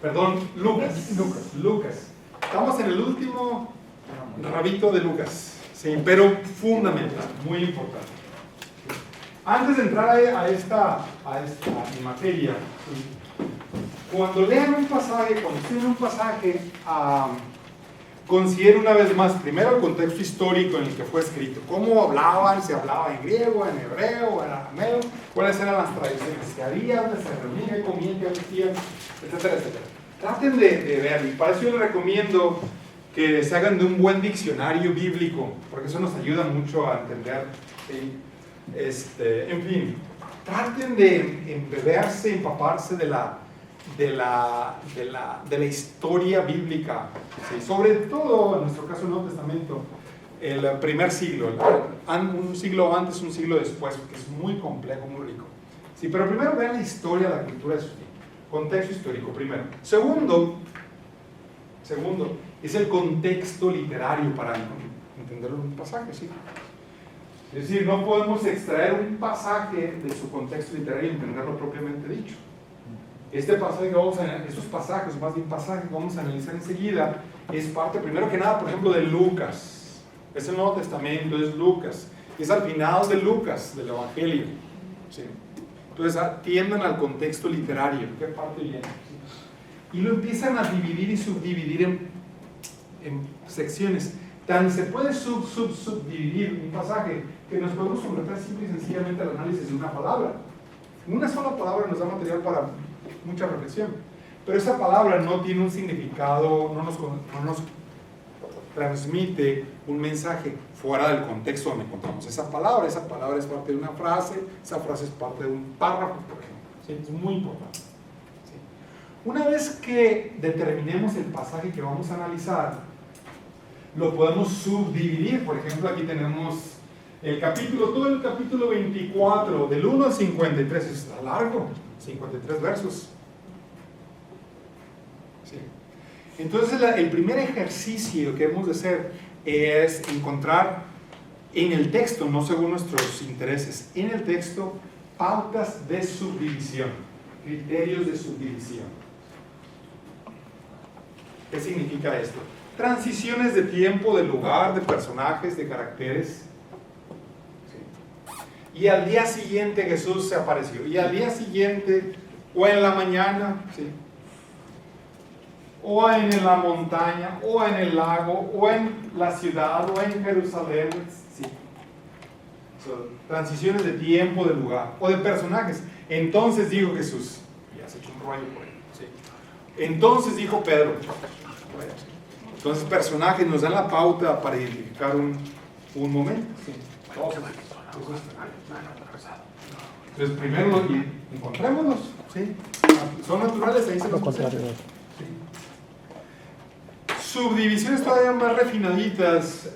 S1: Perdón, Lucas. Estamos en el último rabito de Lucas, sí, pero fundamental, muy importante. Antes de entrar a esta materia, cuando lean un pasaje, consideren una vez más, primero el contexto histórico en el que fue escrito, cómo hablaban, se hablaba en griego, en hebreo, en arameo, cuáles eran las tradiciones que había, dónde se reunían, qué comían, qué vestían, etcétera, etcétera. Traten de ver, y para eso yo les recomiendo que se hagan de un buen diccionario bíblico, porque eso nos ayuda mucho a entender. En fin, traten de embeberse, empaparse de la historia bíblica, ¿sí? Sobre todo en nuestro caso el Nuevo Testamento, el primer siglo, un siglo antes, un siglo después, porque es muy complejo, muy rico. Sí, pero primero vean la historia, la cultura de su tiempo, contexto histórico primero. Segundo es el contexto literario para entender un pasaje, ¿sí? Es decir, no podemos extraer un pasaje de su contexto literario y entenderlo propiamente dicho. Este pasaje estos pasajes, más bien pasajes que vamos a analizar enseguida, es parte, primero que nada, por ejemplo, de Lucas. Es el Nuevo Testamento, es Lucas. Es al final de Lucas, del Evangelio. ¿Sí? Entonces, atiendan al contexto literario, qué parte viene. ¿Sí? Y lo empiezan a dividir y subdividir en secciones. Tan se puede subdividir un pasaje que nos podemos someter simple y sencillamente al análisis de una palabra. Una sola palabra nos da material para mucha reflexión, pero esa palabra no tiene un significado, no nos transmite un mensaje fuera del contexto donde encontramos esa palabra es parte de una frase, esa frase es parte de un párrafo, por ejemplo. ¿Sí? Es muy importante. ¿Sí? Una vez que determinemos el pasaje que vamos a analizar, lo podemos subdividir. Por ejemplo, aquí tenemos todo el capítulo 24, del 1 al 53, está largo, 53 versos. Sí. Entonces el primer ejercicio que hemos de hacer es encontrar en el texto, no según nuestros intereses, en el texto, pautas de subdivisión, criterios de subdivisión. ¿Qué significa esto? Transiciones de tiempo, de lugar, de personajes, de caracteres. Sí. Y al día siguiente Jesús se apareció. Y al día siguiente, o en la mañana, ¿sí? O en la montaña, o en el lago, o en la ciudad, o en Jerusalén. Sí. Transiciones de tiempo, de lugar, o de personajes. Entonces dijo Jesús, ya se echó un rollo por ahí. Sí. Entonces dijo Pedro. Entonces personajes nos dan la pauta para identificar un momento. Sí. Entonces primero encontrémoslos. ¿Sí? Son naturales, ahí se los contrario. Sí. Subdivisiones todavía más refinaditas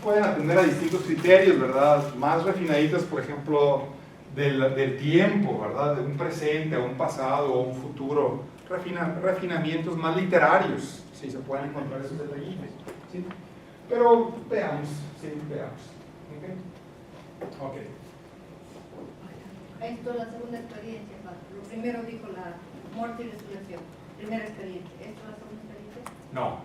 S1: pueden atender a distintos criterios, ¿verdad? Más refinaditas, por ejemplo, del tiempo, ¿verdad? De un presente a un pasado o un futuro. Refinamientos más literarios, sí, se pueden encontrar esos detallitos, ¿sí? Pero veamos, sí, veamos. ¿Ok?
S2: Esto es la segunda experiencia, Padre. Lo primero dijo la muerte y resurrección, primera experiencia. ¿Esto es la segunda experiencia?
S1: No.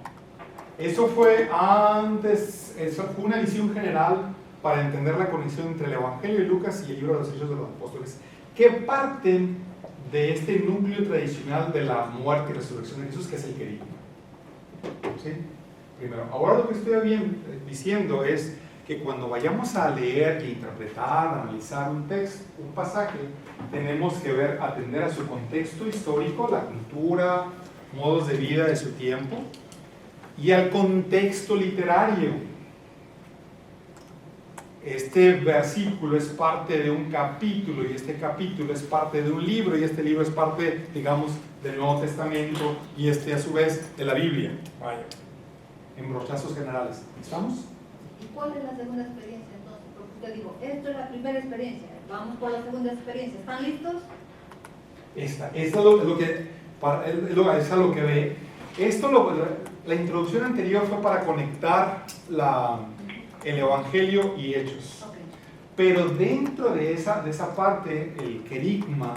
S1: Eso fue antes, eso fue una visión general para entender la conexión entre el Evangelio de Lucas y el libro de los Hechos de los Apóstoles, que parten de este núcleo tradicional de la muerte y resurrección de Jesús, que es el querigma. ¿Sí? Primero, ahora lo que estoy diciendo es que cuando vayamos a leer, interpretar, analizar un texto, un pasaje, tenemos que atender a su contexto histórico, la cultura, modos de vida de su tiempo, y al contexto literario. Este versículo es parte de un capítulo, y este capítulo es parte de un libro, y este libro es parte, digamos, del Nuevo Testamento, y a su vez de la Biblia. Vaya, en brochazos generales. ¿Estamos?
S2: ¿Y cuál es la segunda experiencia entonces? Porque usted dijo, esto es la primera experiencia, vamos por la segunda experiencia. ¿Están listos?
S1: Esta es lo que ve. La introducción anterior fue para conectar el Evangelio y Hechos.
S2: Okay.
S1: Pero dentro de esa parte, el querigma,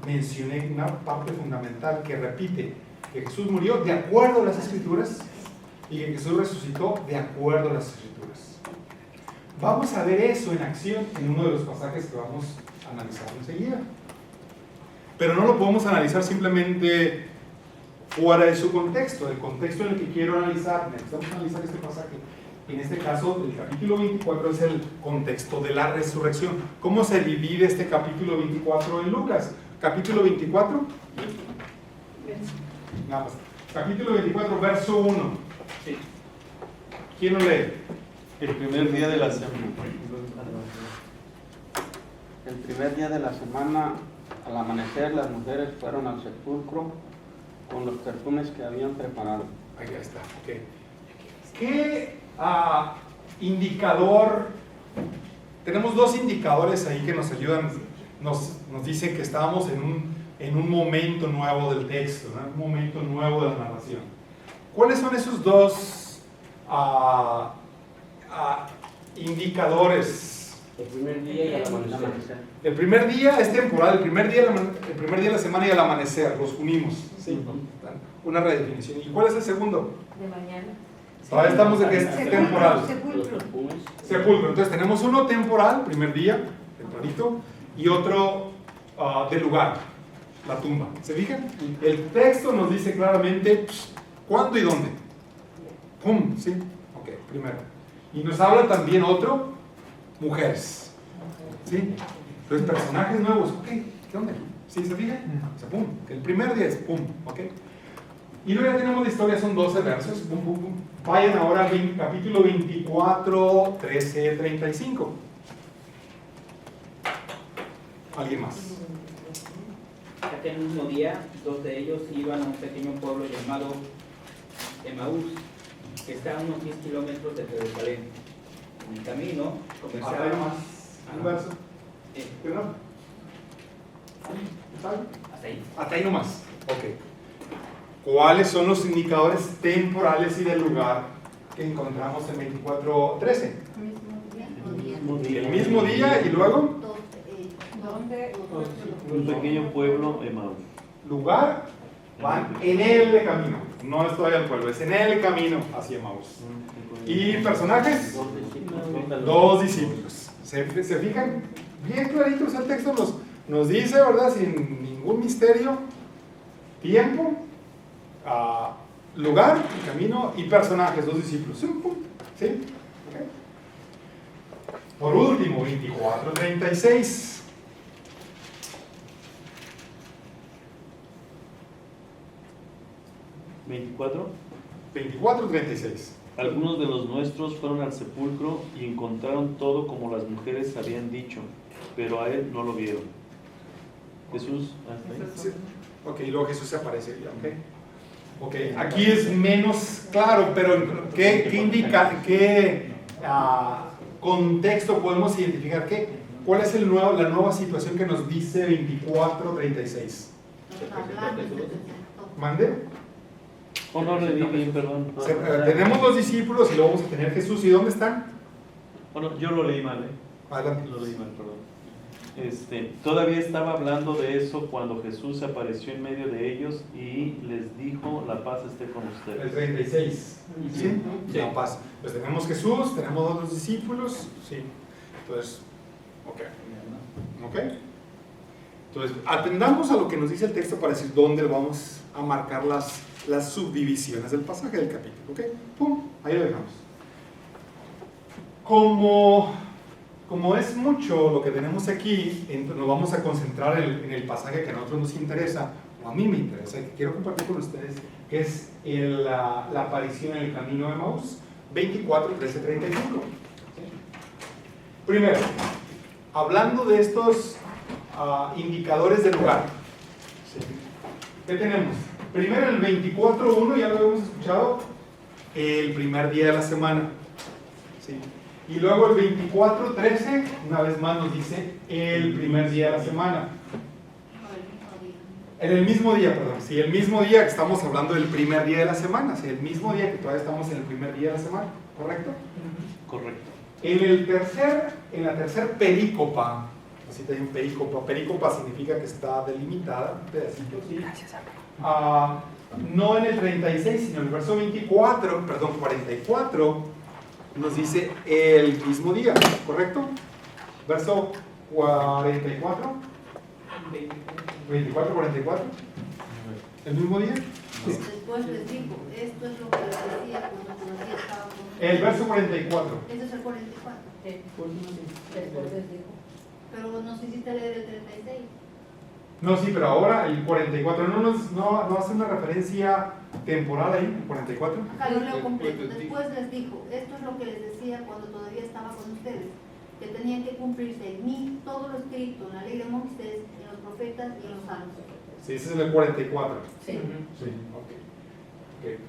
S1: mencioné una parte fundamental que repite que Jesús murió de acuerdo a las Escrituras y que Jesús resucitó de acuerdo a las Escrituras. Vamos a ver eso en acción en uno de los pasajes que vamos a analizar enseguida. Pero no lo podemos analizar simplemente fuera de su contexto, el contexto en el que quiero analizar. Necesitamos analizar este pasaje. En este caso, el capítulo 24 es el contexto de la resurrección. ¿Cómo se divide este capítulo 24 en Lucas? Capítulo 24. Nada más. Capítulo 24, verso 1.
S9: Sí.
S1: ¿Quién lo lee?
S9: El primer día de la semana.
S10: El primer día de la semana, al amanecer, las mujeres fueron al sepulcro con los perfumes que habían preparado.
S1: Ahí está. Okay. ¿Qué indicador? Tenemos dos indicadores ahí que nos ayudan, nos dicen que estamos en un momento nuevo del texto, ¿no? Un momento nuevo de la narración. ¿Cuáles son esos dos indicadores?
S7: El primer día y al amanecer.
S1: El primer día es temporal, el primer día de la semana y al amanecer, los unimos. ¿Sí? Una redefinición. ¿Y cuál es el segundo?
S4: De mañana.
S1: Todavía estamos en que es temporal.
S3: Sepulcro.
S1: Entonces tenemos uno temporal, primer día, tempranito, y otro de lugar, la tumba. ¿Se fijan? El texto nos dice claramente cuándo y dónde. ¡Pum! ¿Sí? Ok, primero. Y nos habla también otro, mujeres. ¿Sí? Entonces personajes nuevos. Ok, ¿qué onda? ¿Sí? ¿Se fijan? ¡Pum! El primer día es ¡pum! Ok. Y luego ya tenemos la historia, son 12 versos. Pum, pum, pum. Vayan ahora al capítulo 24, 13, 35. ¿Alguien más?
S11: Aquel mismo día, dos de ellos iban a un pequeño pueblo llamado Emaús,
S7: que está a unos 10 kilómetros de Jerusalén. En el camino
S1: Hasta ahí
S7: comenzaba...
S1: nomás. Un verso. ¿Qué no?
S7: Hasta ahí.
S1: Hasta ahí nomás. Ok. ¿Cuáles son los indicadores temporales y del lugar que encontramos en 24:13? El mismo día y luego
S8: ¿Dónde?
S9: Un pequeño pueblo, Emaús.
S1: lugar, van en el camino. No estoy al pueblo, es en el camino hacia Emaús. Y personajes, 2 discípulos. ¿Se fijan? Bien claritos el texto nos dice, ¿verdad? Sin ningún misterio, tiempo, lugar, camino y personajes, 2 discípulos. ¿Sí? Okay. Por último, 24:36.
S9: ¿24?
S1: 24:36.
S9: Algunos de los nuestros fueron al sepulcro y encontraron todo como las mujeres habían dicho, pero a él no lo vieron. Jesús, hasta ahí.
S1: Sí. Ok, y luego Jesús se aparece. Ok, aquí es menos claro, pero ¿qué indica, qué contexto podemos identificar? ¿Cuál es la nueva situación que nos dice 24:36? ¿Mande?
S9: Oh, no le di bien, perdón.
S1: Tenemos 2 discípulos y luego vamos a tener Jesús. ¿Y dónde están?
S9: Bueno, yo lo leí mal,
S1: Adelante.
S9: Lo leí mal, perdón. Todavía estaba hablando de eso cuando Jesús se apareció en medio de ellos y les dijo, la paz esté con ustedes.
S1: El 36. ¿Sí?
S7: Sí.
S1: La paz. Pues tenemos Jesús, tenemos 2 discípulos. Sí. Entonces, ok. Entonces, atendamos a lo que nos dice el texto para decir dónde vamos a marcar las subdivisiones del pasaje del capítulo. ¿Ok? Pum, ahí lo dejamos. Como es mucho lo que tenemos aquí, nos vamos a concentrar en el pasaje que a nosotros nos interesa, o a mí me interesa, que quiero compartir con ustedes, que es la aparición en el camino de Emaús, 24:13-31. Primero, hablando de estos indicadores del lugar, ¿qué tenemos? Primero el 24:1, ya lo habíamos escuchado, el primer día de la semana. ¿Sí? Y luego el 24:13, una vez más nos dice el primer día de la semana. En el mismo día, perdón. Sí, el mismo día que estamos hablando del primer día de la semana. Sí, el mismo día que todavía estamos en el primer día de la semana. ¿Correcto?
S9: Correcto.
S1: En la tercer perícopa, así te digo perícopa. Perícopa significa que está delimitada, un pedacito, ¿sí? No en el 36, sino en el verso 44, nos dice el mismo día, ¿correcto? Verso 44. 44. ¿El mismo día? Sí.
S2: Después les digo, esto es lo que les decía cuando todavía estaba con...
S1: El verso 44.
S2: Ese es el 44.
S4: Después les dijo.
S2: Pero nos hiciste leer el 36.
S1: No, sí, pero ahora el 44 no hace una referencia temporal ahí, el 44.
S2: Acá lo leo completo. Después les dijo, esto es lo que les decía cuando todavía estaba con ustedes, que tenían que cumplirse en mí todo lo escrito en la ley de Moisés, en los profetas y en los salmos.
S1: Sí, ese es el 44.
S4: Sí.
S1: Sí, ok.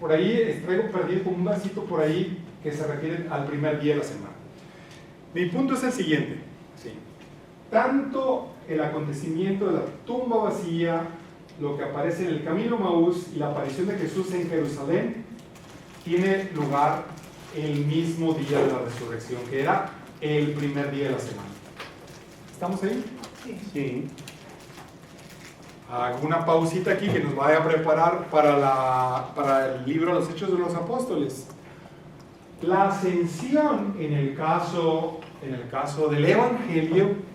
S1: Por ahí traigo perdido como un vasito por ahí que se refiere al primer día de la semana. Mi punto es el siguiente. Sí. Tanto el acontecimiento de la tumba vacía, lo que aparece en el camino a Emaús y la aparición de Jesús en Jerusalén, tiene lugar el mismo día de la resurrección, que era el primer día de la semana. ¿Estamos ahí?
S9: Sí.
S1: Hago una pausita aquí que nos vaya a preparar para el libro Los Hechos de los Apóstoles. La ascensión en el caso del Evangelio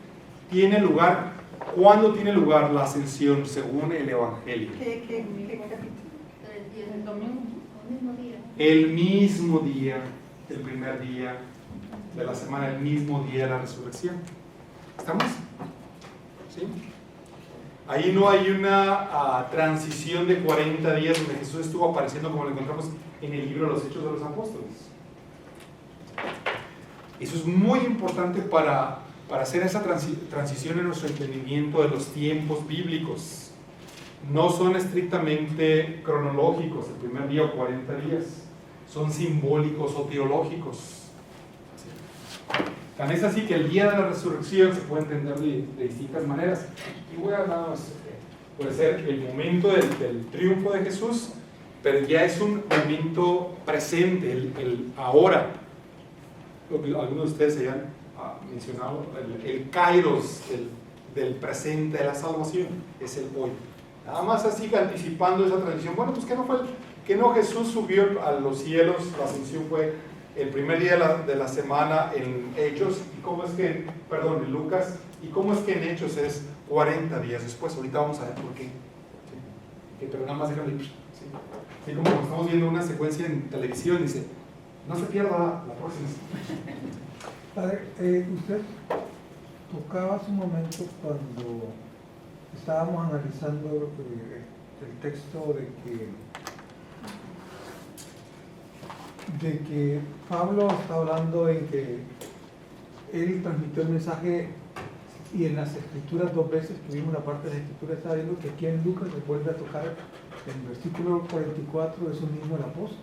S1: tiene lugar. ¿Cuándo tiene lugar la ascensión según el Evangelio?
S3: ¿Qué capítulo?
S2: El domingo, el mismo día.
S1: El mismo día, el primer día de la semana, el mismo día de la resurrección. ¿Estamos? ¿Sí? Ahí no hay una transición de 40 días donde Jesús estuvo apareciendo como lo encontramos en el libro de los Hechos de los Apóstoles. Eso es muy importante para hacer esa transición en nuestro entendimiento de los tiempos bíblicos. No son estrictamente cronológicos, el primer día o 40 días. son simbólicos o teológicos. ¿Sí? Tan es así que el día de la resurrección se puede entender de distintas maneras. Y voy a nada más, puede ser el momento del triunfo de Jesús, pero ya es un momento presente, el ahora. Lo que algunos de ustedes hayan mencionado, el kairos del presente de la salvación, es el hoy. Nada más así que anticipando esa tradición. Bueno, pues que no Jesús subió a los cielos, la ascensión fue el primer día de la semana en Hechos, y cómo es que, perdón, en Lucas, y cómo es que en Hechos es 40 días después. Ahorita vamos a ver por qué. ¿Sí? Pero nada más déjame ir. ¿Sí? Así como estamos viendo una secuencia en televisión, dice, no se pierda la próxima.
S6: Padre, usted tocaba hace un momento cuando estábamos analizando el texto de que Pablo está hablando en que él transmitió el mensaje, y en las escrituras 2 veces que vimos una parte de la escritura, está viendo que aquí en Lucas se vuelve a tocar el versículo 44, eso mismo el apóstol.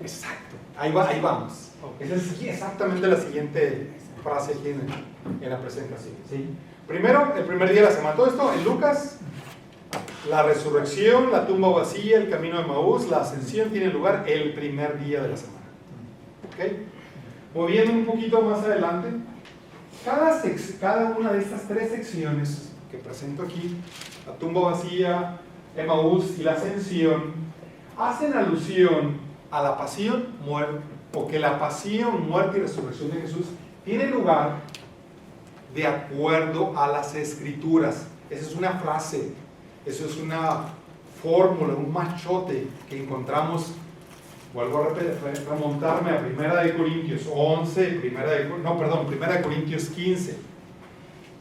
S1: Exacto, ahí vamos. Esa es exactamente la siguiente frase aquí en la presentación. ¿Sí? Primero, el primer día de la semana. Todo esto en Lucas, la resurrección, la tumba vacía, el camino de Maús, la ascensión tiene lugar el primer día de la semana. ¿Okay? Moviendo un poquito más adelante, cada una de estas 3 secciones que presento aquí, la tumba vacía, Emaús y la ascensión, hacen alusión a la pasión, muerte, o que la pasión, muerte y resurrección de Jesús tiene lugar de acuerdo a las escrituras. Esa es una frase, eso es una fórmula, un machote que encontramos. Vuelvo a remontarme a 1 Corintios 11, 1 Corintios 15.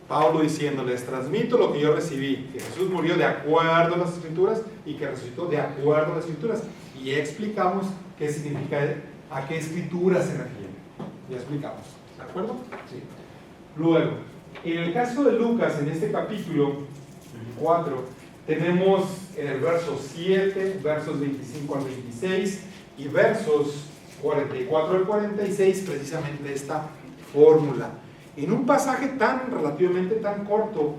S1: Pablo diciendo, les transmito lo que yo recibí, que Jesús murió de acuerdo a las escrituras y que resucitó de acuerdo a las escrituras. Y ya explicamos qué significa, a qué escritura se refiere. Ya explicamos, ¿de acuerdo? Sí. Luego, en el caso de Lucas, en este capítulo 4, tenemos en el verso 7, versos 25 al 26, y versos 44 al 46, precisamente esta fórmula. En un pasaje relativamente tan corto,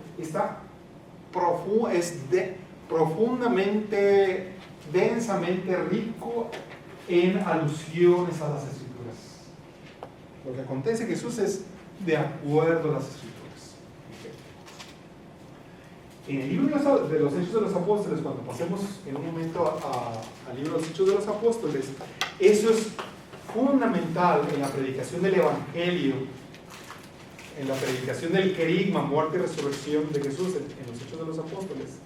S1: profundamente, densamente rico en alusiones a las escrituras. Lo que acontece Jesús es de acuerdo a las escrituras. En el libro de los Hechos de los Apóstoles, cuando pasemos en un momento al libro de los Hechos de los Apóstoles, eso es fundamental en la predicación del Evangelio, en la predicación del querigma, muerte y resurrección de Jesús en los Hechos de los Apóstoles,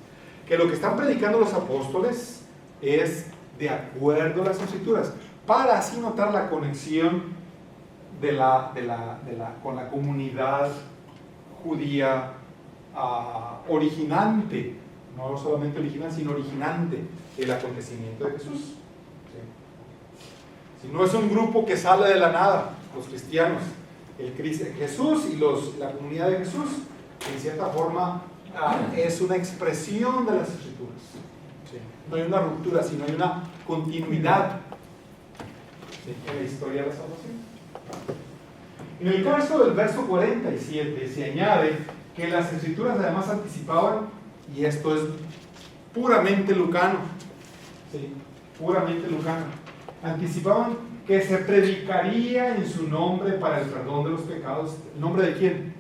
S1: que lo que están predicando los apóstoles es de acuerdo a las escrituras, para así notar la conexión con la comunidad judía originante, no solamente original, sino originante del acontecimiento de Jesús. ¿Sí? Si no es un grupo que sale de la nada, los cristianos, Jesús y la comunidad de Jesús, en cierta forma, es una expresión de las escrituras. ¿Sí? No hay una ruptura, sino hay una continuidad, ¿sí?, en la historia de la salvación. En el caso del verso 47 se añade que las escrituras además anticipaban, y esto es puramente lucano, ¿sí?, puramente lucano, anticipaban que se predicaría en su nombre para el perdón de los pecados. ¿El nombre de quién?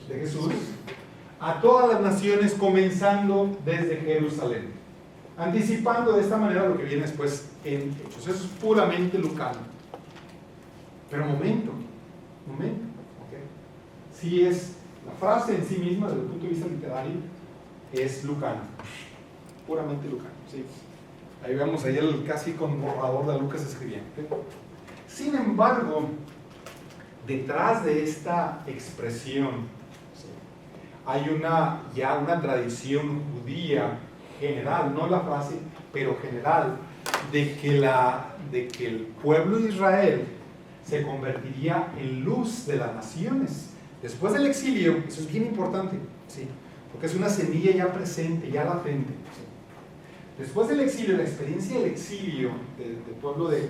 S1: De Jesús. A todas las naciones, comenzando desde Jerusalén. Anticipando de esta manera lo que viene después en Hechos. Eso es puramente lucano. Pero momento. ¿Okay? Sí es, la frase en sí misma, desde el punto de vista literario, es lucano. Puramente lucano. ¿Sí? Ahí vemos ahí casi con borrador de Lucas escribiendo. Sin embargo, detrás de esta expresión, ¿sí?, hay ya una tradición judía general, no la frase, pero general, de que el pueblo de Israel se convertiría en luz de las naciones. Después del exilio, eso es bien importante, ¿sí?, porque es una semilla ya presente, ya latente, ¿sí? Después del exilio, la experiencia del exilio del pueblo de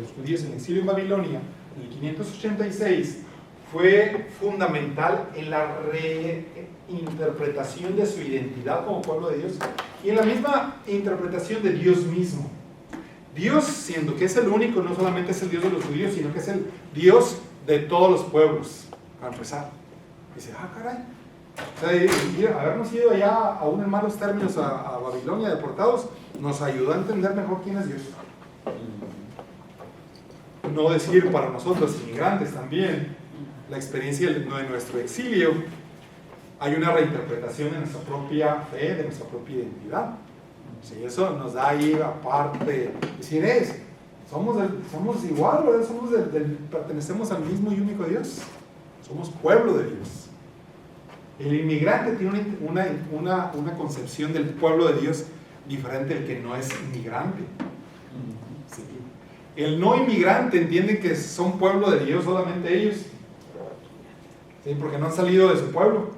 S1: los judíos en el exilio en Babilonia, en el 586, fue fundamental en la reinterpretación de su identidad como pueblo de Dios y en la misma interpretación de Dios mismo. Dios, siendo que es el único, no solamente es el Dios de los judíos, sino que es el Dios de todos los pueblos, para empezar. Dice, caray. O sea, habernos ido allá, aún en malos términos, a Babilonia, deportados, nos ayudó a entender mejor quién es Dios. No decir para nosotros, inmigrantes también, la experiencia de nuestro exilio, hay una reinterpretación de nuestra propia fe, de nuestra propia identidad. Sí, eso nos da ahí, aparte, decir, somos igual, ¿verdad? Pertenecemos al mismo y único Dios. Somos pueblo de Dios. El inmigrante tiene una concepción del pueblo de Dios diferente del que no es inmigrante. Sí. El no inmigrante entiende que son pueblo de Dios solamente ellos, ¿sí? Porque no han salido de su pueblo.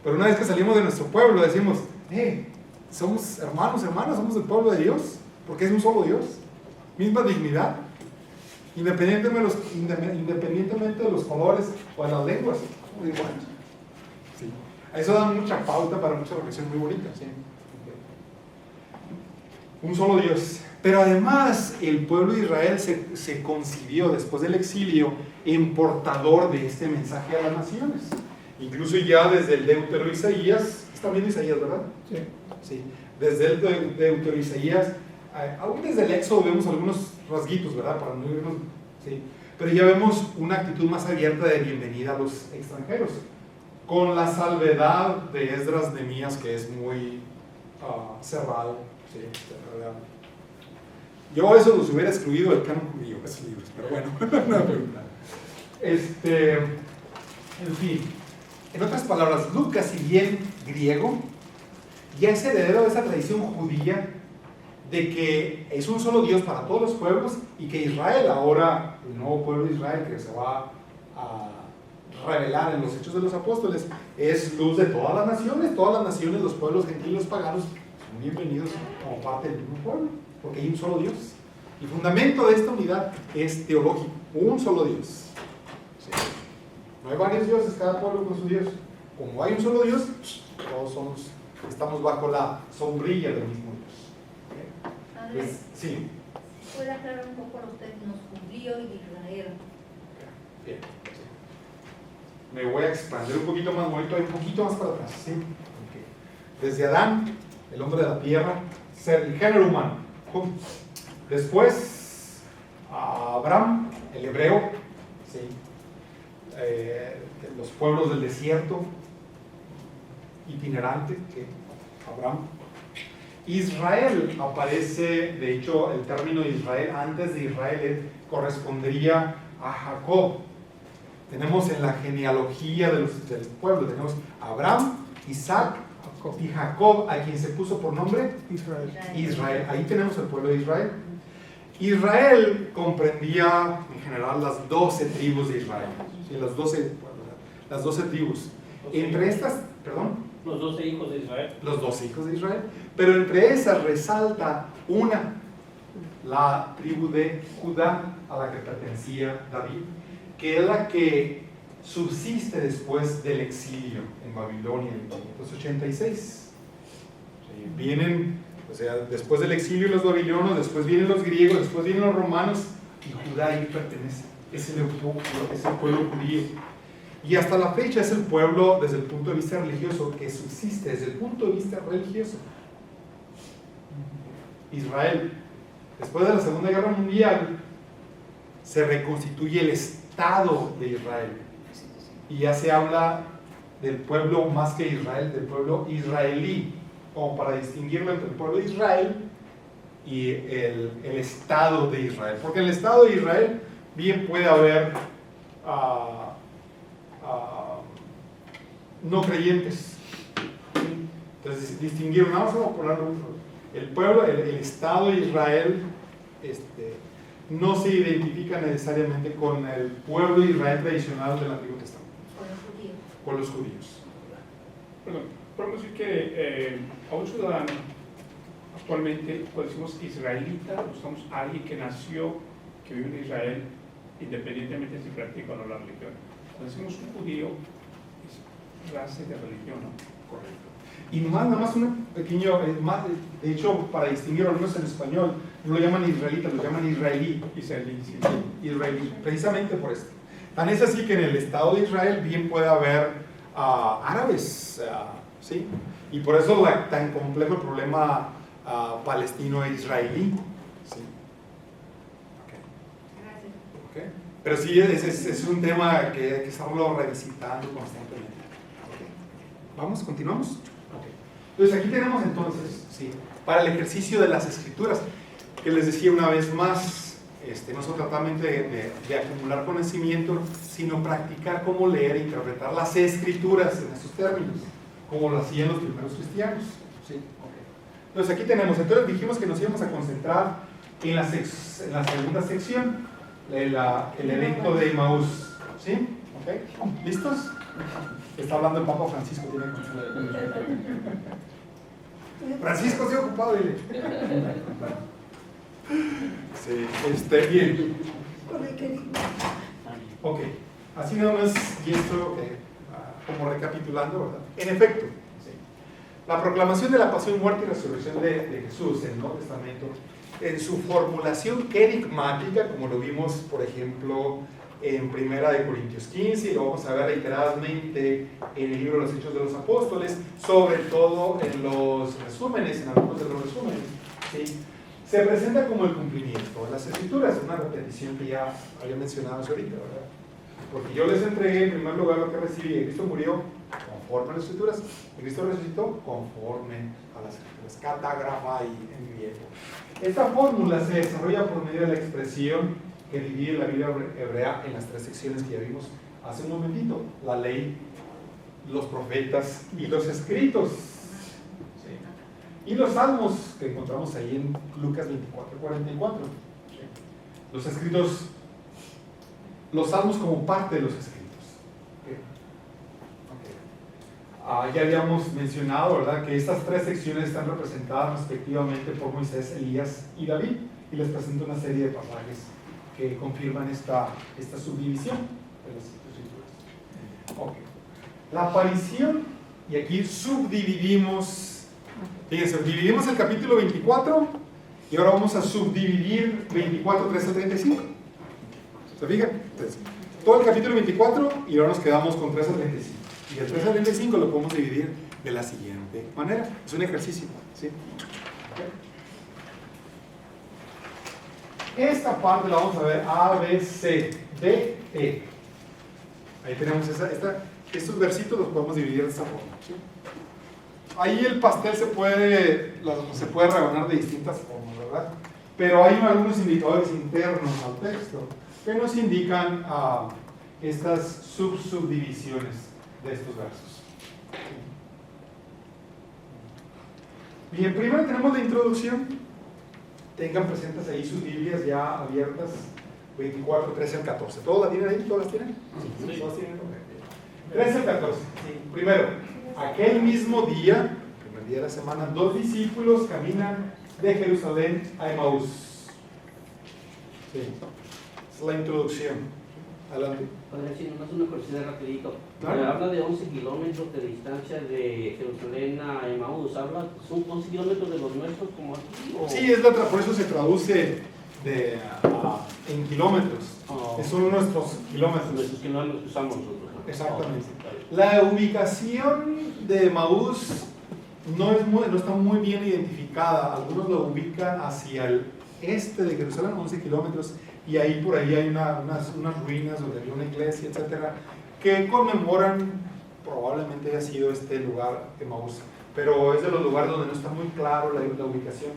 S1: Pero una vez que salimos de nuestro pueblo decimos, somos hermanos, somos del pueblo de Dios, porque es un solo Dios, misma dignidad, independientemente de los colores o de las lenguas, somos iguales. Sí. Eso da mucha pauta para muchas reflexiones muy bonitas. ¿Sí? Un solo Dios. Pero además el pueblo de Israel se concibió después del exilio en portador de este mensaje a las naciones. Incluso ya desde el Deutero Isaías, está viendo Isaías, ¿verdad?
S6: Sí.
S1: Sí. Desde el Deutero Isaías, aún desde el Éxodo vemos algunos rasguitos, ¿verdad? Para no irnos, sí. Pero ya vemos una actitud más abierta de bienvenida a los extranjeros, con la salvedad de Esdras Nehemías, que es muy cerrado, ¿sí? Yo eso los hubiera excluido del canon judío, esos libros, pero bueno, no pregunta. En fin, en otras palabras, Lucas, si bien griego, ya es heredero de esa tradición judía de que es un solo Dios para todos los pueblos y que Israel, ahora el nuevo pueblo de Israel que se va a revelar en los Hechos de los Apóstoles, es luz de todas las naciones, los pueblos gentiles, los paganos, son bienvenidos como parte del mismo pueblo, porque hay un solo Dios. El fundamento de esta unidad es teológico, un solo Dios. ¿Sí? No hay varios dioses, cada pueblo con su Dios. Como hay un solo Dios, todos estamos bajo la sombrilla del mismo Dios. ¿Okay?
S2: Andrés,
S1: sí.
S2: ¿Puede aclarar un poco los términos judío y Israel?
S1: Bien. Me voy a expandir un poquito más, un poquito más para atrás. ¿Sí? Okay. Desde Adán, el hombre de la tierra, el género humano. Después, Abraham, el hebreo, ¿sí? Los pueblos del desierto, itinerante, Abraham. Israel aparece, de hecho, el término Israel, antes de Israel, correspondería a Jacob. Tenemos en la genealogía del pueblo, tenemos Abraham, Isaac y Jacob, a quien se puso por nombre Israel. Ahí tenemos el pueblo de Israel. Israel comprendía en general las 12 tribus de Israel, ¿sí? las 12 tribus. Entre estas,
S5: los 12 hijos de Israel.
S1: Los 12 hijos de Israel. Pero entre esas resalta una, la tribu de Judá, a la que pertenecía David, que es la que subsiste después del exilio en Babilonia en 586. Sí, vienen, o sea, después del exilio los babilonios, después vienen los griegos, después vienen los romanos, y Judá ahí pertenece. Es el pueblo judío. Y hasta la fecha es el pueblo, desde el punto de vista religioso, que subsiste desde el punto de vista religioso. Israel, después de la Segunda Guerra Mundial, se reconstituye el Estado de Israel. Y ya se habla del pueblo más que Israel, del pueblo israelí, como para distinguirlo entre el pueblo de Israel y el Estado de Israel. Porque en el Estado de Israel bien puede haber no creyentes. Entonces, distinguir, vamos a ponerlo, el pueblo, el Estado de Israel no se identifica necesariamente con el pueblo de Israel tradicional del Antiguo Testamento. Con los judíos.
S12: Perdón, podemos decir que a un ciudadano Actualmente, cuando decimos israelita, usamos a alguien que nació, que vive en Israel, independientemente si practica o no la religión. Cuando decimos un judío, es raza de religión, ¿no?
S1: Correcto. Y nada más un pequeño, de hecho, para distinguirlo, al menos en español, no lo llaman israelita, lo llaman israelí.
S12: Israelí, sí.
S1: Israelí, precisamente por esto. Tan es así que en el Estado de Israel bien puede haber árabes, ¿sí? Y por eso tan complejo el problema palestino-israelí. ¿Sí? Okay. Pero sí, es un tema que hay que estarlo revisitando constantemente. Okay. ¿Vamos? ¿Continuamos? Okay. Entonces aquí tenemos entonces, sí, para el ejercicio de las escrituras, que les decía una vez más, no se trata de acumular conocimiento, sino practicar cómo leer e interpretar las escrituras en estos términos, como lo hacían los primeros cristianos. ¿Sí? Okay. Entonces aquí tenemos, entonces dijimos que nos íbamos a concentrar en la segunda sección, el evento de Emaús. ¿Sí? Okay. ¿Listos? Está hablando el Papa Francisco, tiene Francisco, estoy ocupado, dile. Sí, bien. Ok, así nada más, y esto como recapitulando, ¿verdad? En efecto, sí, la proclamación de la pasión, muerte y resurrección de Jesús en el Nuevo Testamento, en su formulación querigmática, como lo vimos, por ejemplo, en 1 Corintios 15, y lo vamos a ver reiteradamente en el libro de los Hechos de los Apóstoles, sobre todo en los resúmenes, en algunos de los resúmenes, ¿sí? Se presenta como el cumplimiento de las Escrituras, una repetición que ya había mencionado hace ahorita, ¿verdad? Porque yo les entregué en primer lugar lo que recibí. Cristo murió conforme a las Escrituras, y Cristo resucitó conforme a las Escrituras. Katagrafai en griego. Esta fórmula se desarrolla por medio de la expresión que divide la Biblia hebrea en las tres secciones que ya vimos hace un momentito: la ley, los profetas y los escritos. Y los salmos que encontramos ahí en Lucas 24:44. Los escritos, los salmos como parte de los escritos. Okay. Ya habíamos mencionado, ¿verdad?, que estas tres secciones están representadas respectivamente por Moisés, Elías y David, y les presento una serie de pasajes que confirman esta subdivisión de las escrituras. Okay. La aparición, y aquí subdividimos. Fíjense, dividimos el capítulo 24 y ahora vamos a subdividir 24, 13 al 35. ¿Se fijan? Entonces, todo el capítulo 24 y ahora nos quedamos con 13 al 35. Y el 13 al 35 lo podemos dividir de la siguiente manera. Es un ejercicio, ¿sí? Esta parte la vamos a ver A, B, C, D, E. Ahí tenemos estos versitos los podemos dividir de esta forma, ¿sí? Ahí el pastel se puede rebanar de distintas formas, ¿verdad? Pero hay algunos indicadores internos al texto que nos indican estas subdivisiones de estos versos. Bien, primero tenemos la introducción. Tengan presentes ahí sus Biblias ya abiertas, 24, 13 al 14. ¿Todos la tienen ahí? ¿Todas las tienen? Sí. ¿Todas tienen? 13 al 14. Sí. Primero, aquel mismo día, primer día de la semana, 2 discípulos caminan de Jerusalén a Emaús. Sí. Es la introducción. Adelante.
S13: Padre, si nomás una curiosidad rapidito.
S1: Claro.
S13: Habla de 11 kilómetros de distancia de Jerusalén a Emaús. ¿Son 11 kilómetros de los nuestros como aquí? ¿O?
S1: Sí, por eso se traduce en kilómetros.
S13: Oh.
S1: Son nuestros kilómetros.
S13: Nuestros kilómetros que usamos nosotros.
S1: Exactamente. La ubicación de Emaús no está muy bien identificada. Algunos lo ubican hacia el este de Jerusalén, 11 kilómetros, y ahí por ahí hay unas ruinas donde había una iglesia, etcétera, que conmemoran, probablemente haya sido este lugar Emaús, pero es de los lugares donde no está muy claro la ubicación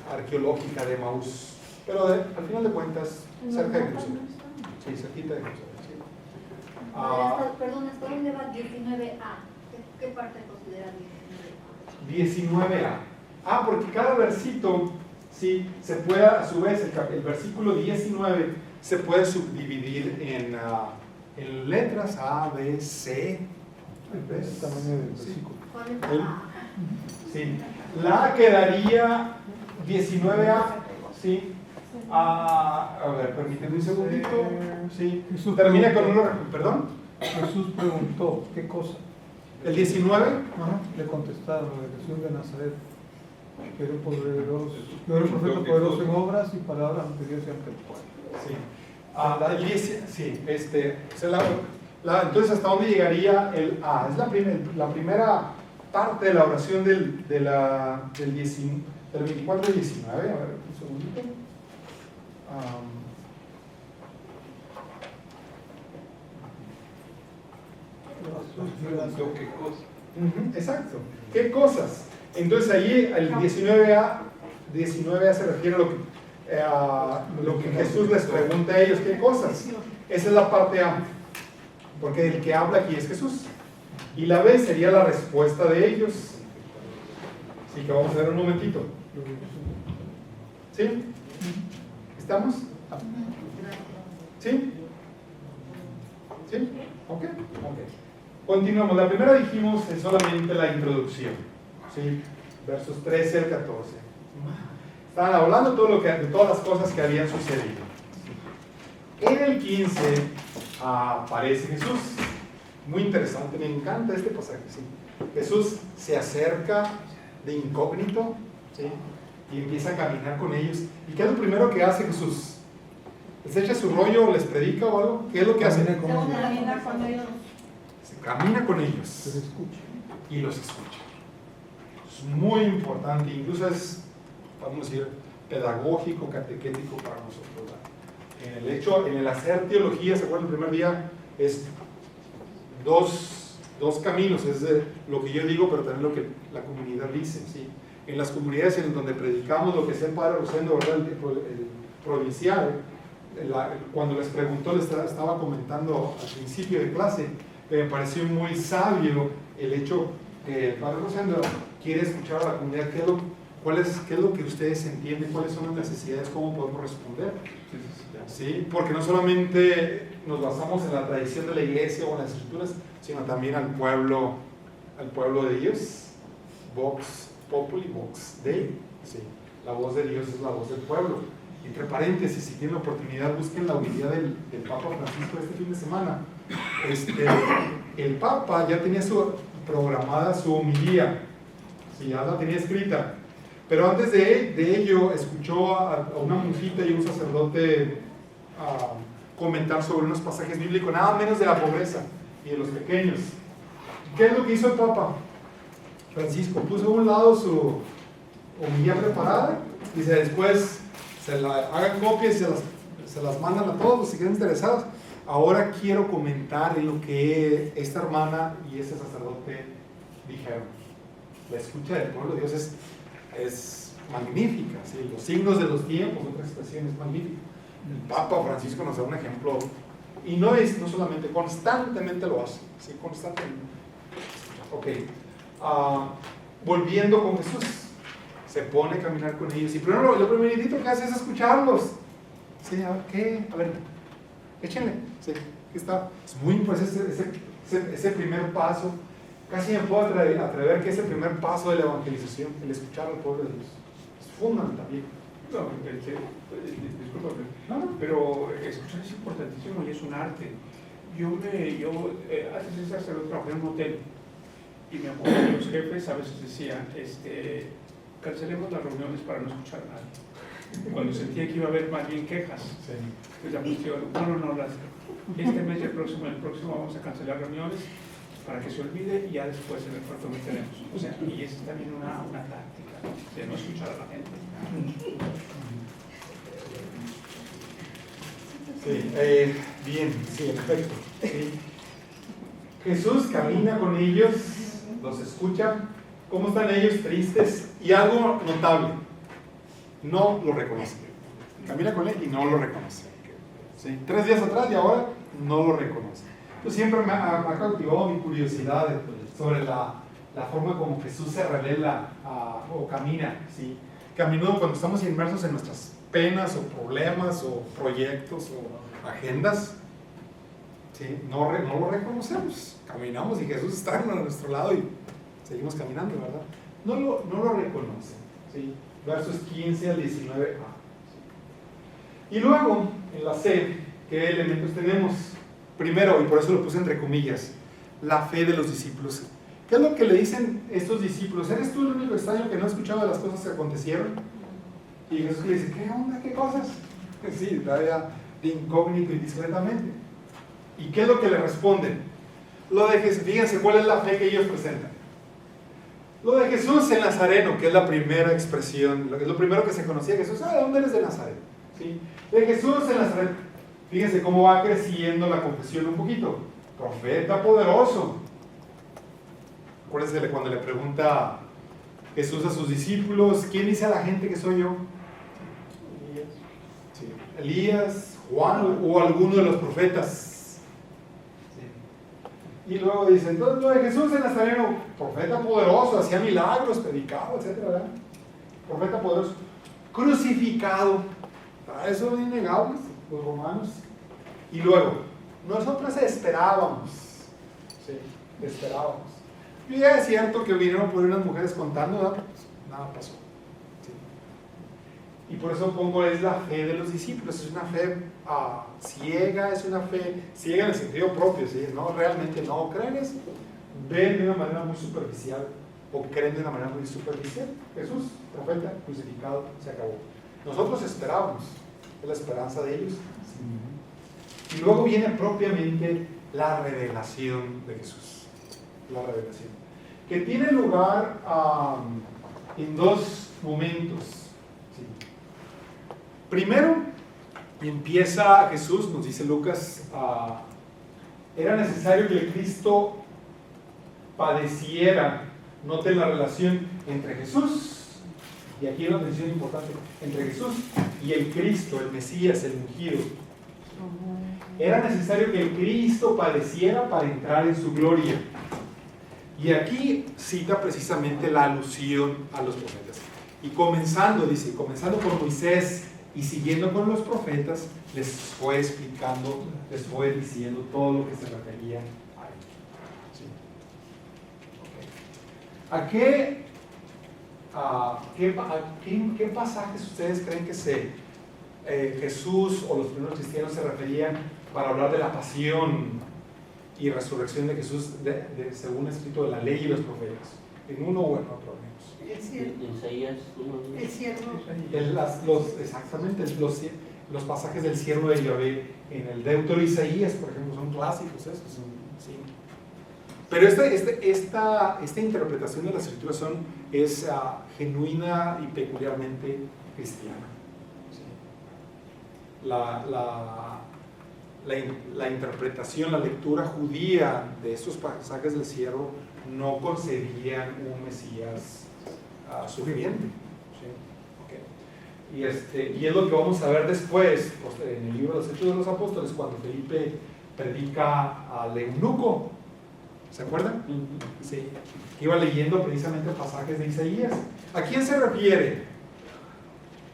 S1: arqueológica de Emaús, pero al final de cuentas, cerca de Jerusalén. Sí, cerquita de Jerusalén.
S2: Perdón, ¿hasta dónde va 19A? ¿Qué parte considera
S1: 19A? Porque cada versito, sí, se puede, a su vez, el versículo 19 se puede subdividir en letras A, B, C.
S6: El tamaño del versículo.
S1: Sí. La A quedaría 19A, ¿sí? A ver, permíteme un segundito. Sí.
S6: Jesús
S1: Termina con
S6: preguntó.
S1: uno, perdón.
S6: Jesús preguntó, ¿qué cosa?
S1: El 19.
S6: Le contestaron, de Jesús de Nazaret, que era un poderoso, que era un profeta poderoso en obras y palabras ante Dios y ante el pueblo.
S1: Sí. El 10, sí, entonces, ¿hasta dónde llegaría el A? Es la primera parte de la oración del 24 y 19. A ver, un segundito.
S12: ¿Qué cosa?
S1: Exacto. ¿Qué cosas? Entonces ahí el 19A se refiere a lo que Jesús les pregunta a ellos. ¿Qué cosas? Esa es la parte A. Porque el que habla aquí es Jesús. Y la B sería la respuesta de ellos. Así que vamos a ver un momentito. ¿Sí? ¿Estamos? ¿Sí? ¿Sí? ¿Ok? Continuamos. La primera dijimos es solamente la introducción. ¿Sí? Versos 13 al 14. Estaban hablando de todas las cosas que habían sucedido. En el 15 aparece Jesús. Muy interesante, me encanta este pasaje. ¿Sí? Jesús se acerca de incógnito, ¿sí? Y empieza a caminar con ellos. ¿Y qué es lo primero que hace Jesús? ¿Les echa su rollo, les predica o algo? ¿Qué es lo que hace?
S8: Camina con ellos.
S1: Se camina con ellos y los escucha. Es muy importante, incluso es, vamos a decir, pedagógico, catequético para nosotros. En el hacer teología, ¿se acuerdan? El primer día es dos caminos, es lo que yo digo, pero también lo que la comunidad dice, ¿sí? En las comunidades en donde predicamos lo que sea el Padre Rosendo, ¿verdad? El provincial, cuando les preguntó, les estaba comentando al principio de clase, que me pareció muy sabio el hecho que el Padre Rosendo quiere escuchar a la comunidad qué es lo que ustedes entienden, cuáles son las necesidades, cómo podemos responder. ¿Sí? Porque no solamente nos basamos en la tradición de la iglesia o en las escrituras, sino también al pueblo de Dios. Vox populi, vox Dei. ¿Sí? La voz de Dios es la voz del pueblo. Entre paréntesis, si tienen la oportunidad, busquen la homilía del Papa Francisco este fin de semana. El Papa ya tenía programada su homilía, ¿sí? Ya la tenía escrita. Pero antes de ello, escuchó a una monjita y un sacerdote comentar sobre unos pasajes bíblicos, nada menos de la pobreza y de los pequeños. ¿Qué es lo que hizo el Papa Francisco? Puso a un lado su homilía preparada y después hagan copias y se las mandan a todos los que queden interesados. Ahora quiero comentar en lo que esta hermana y este sacerdote dijeron. La escucha del pueblo de Dios es magnífica, ¿sí? Los signos de los tiempos, otra expresión es magnífica. El Papa Francisco nos da un ejemplo, y no solamente, constantemente lo hace, ¿sí? Constantemente. Ok, volviendo con Jesús, se pone a caminar con ellos, y primero lo primerito que hace es escucharlos. ¿Sí? A ver, ¿qué? A ver, échenle. ¿Sí? Aquí está. Es muy importante ese primer paso. Casi me puedo atrever que es el primer paso de la evangelización, el escuchar al pueblo de Dios. Es fundamental.
S12: No, discúlpame, pero escuchar es importantísimo y es un arte. Antes de ser sacerdote trabajé en un hotel y me acuerdo que los jefes a veces decían, cancelemos las reuniones para no escuchar a nadie. Cuando sentía que iba a haber más bien quejas, pues la cuestión, este mes y el próximo vamos a cancelar reuniones para que se olvide y ya después en el cuarto meteremos. O sea, y esa es también una táctica, ¿no? De no escuchar a la gente.
S1: Sí, bien, sí, en efecto. Sí. Jesús camina con ellos, los escucha. ¿Cómo están ellos? Tristes. Y algo notable, no lo reconocen. Camina con él y no lo reconocen. ¿Sí? 3 días atrás y ahora no lo reconocen. Pues siempre me ha cautivado mi curiosidad sobre la forma como Jesús se revela o camina, ¿sí? Que a menudo cuando estamos inmersos en nuestras penas o problemas o proyectos o agendas, ¿sí? No lo reconocemos. Caminamos y Jesús está a nuestro lado y seguimos caminando, ¿verdad? no lo reconocen. ¿Sí? Versos 15 al 19a. ¿Sí? Y luego, en la C, ¿qué elementos tenemos? Primero, y por eso lo puse entre comillas, la fe de los discípulos. ¿Qué es lo que le dicen estos discípulos? ¿Eres tú el único extraño que no ha escuchado de las cosas que acontecieron? Y Jesús le dice, ¿qué onda? ¿Qué cosas? Sí, todavía de incógnito y discretamente. ¿Y qué es lo que le responden? Lo de Jesús, fíjense cuál es la fe que ellos presentan. Lo de Jesús el Nazareno, que es la primera expresión, es lo primero que se conocía de Jesús. ¿De dónde eres de Nazaret? ¿Sí? De Jesús el Nazareno. Fíjense cómo va creciendo la confesión un poquito. Profeta poderoso. Acuérdense cuando le pregunta Jesús a sus discípulos, ¿quién dice a la gente que soy yo? Sí. Elías, Juan o alguno de los profetas. Sí. Y luego dice, entonces lo de Jesús el Nazareno, profeta poderoso, hacía milagros, predicaba, etc. Profeta poderoso, crucificado. Eso es innegable, los romanos. Y luego, nosotros esperábamos. Sí, esperábamos. Y ya es cierto que vinieron por unas mujeres contando, ¿verdad? Pues nada pasó. Sí. Y por eso pongo, es la fe de los discípulos. Es una fe ciega, es una fe ciega en el sentido propio, ¿sí? No, realmente no creen eso. Ven de una manera muy superficial o creen de una manera muy superficial. Jesús, profeta, crucificado, se acabó. Nosotros esperábamos, es la esperanza de ellos. Sí. Y luego viene propiamente la revelación de Jesús. La revelación, que tiene lugar en dos momentos. ¿Sí? Primero, empieza Jesús, nos dice Lucas, era necesario que el Cristo padeciera. Noten la relación entre Jesús, y aquí hay una tensión importante, entre Jesús y el Cristo, el Mesías, el ungido. Era necesario que el Cristo padeciera para entrar en su gloria. Y aquí cita precisamente la alusión a los profetas. Y comenzando por Moisés y siguiendo con los profetas, les fue explicando, les fue diciendo todo lo que se refería a él. ¿Sí? Okay. ¿Qué pasajes ustedes creen que Jesús o los primeros cristianos se referían para hablar de la pasión y resurrección de Jesús según escrito de la ley y los profetas? En uno o en otro, amigos.
S3: El siervo.
S1: Exactamente, los pasajes del siervo de Yahvé en el Deutero Isaías, por ejemplo, son clásicos esos. Sí. Pero esta interpretación de las escrituras es genuina y peculiarmente cristiana. ¿Sí? La interpretación, la lectura judía de estos pasajes del siervo no concebían un Mesías sufriente. ¿Sí? Okay. Y es lo que vamos a ver después, en el libro de los Hechos de los Apóstoles, cuando Felipe predica al eunuco. ¿Se acuerdan? Sí. Iba leyendo precisamente pasajes de Isaías. ¿A quién se refiere?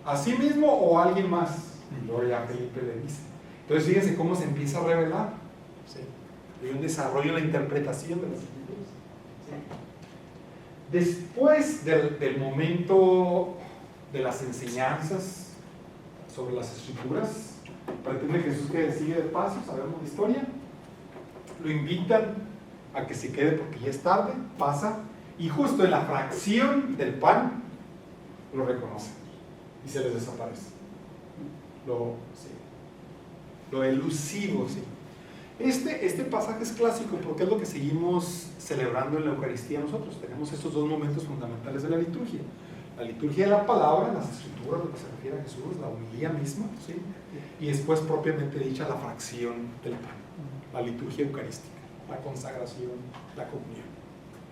S1: ¿A sí mismo o a alguien más? Y luego ya Felipe le dice. Entonces fíjense cómo se empieza a revelar. ¿Sí? Hay un desarrollo en la interpretación de las escrituras. ¿Sí? Después del momento de las enseñanzas sobre las escrituras, pretende Jesús que sigue de paso, sabemos la historia, lo invitan a que se quede porque ya es tarde, pasa, y justo en la fracción del pan lo reconocen y se les desaparece. Lo elusivo, sí. Este pasaje es clásico porque es lo que seguimos celebrando en la Eucaristía nosotros. Tenemos estos dos momentos fundamentales de la liturgia. La liturgia de la palabra, las escrituras, lo que se refiere a Jesús, la homilía misma, ¿sí? Y después propiamente dicha la fracción del pan, la liturgia eucarística, la consagración, la comunión.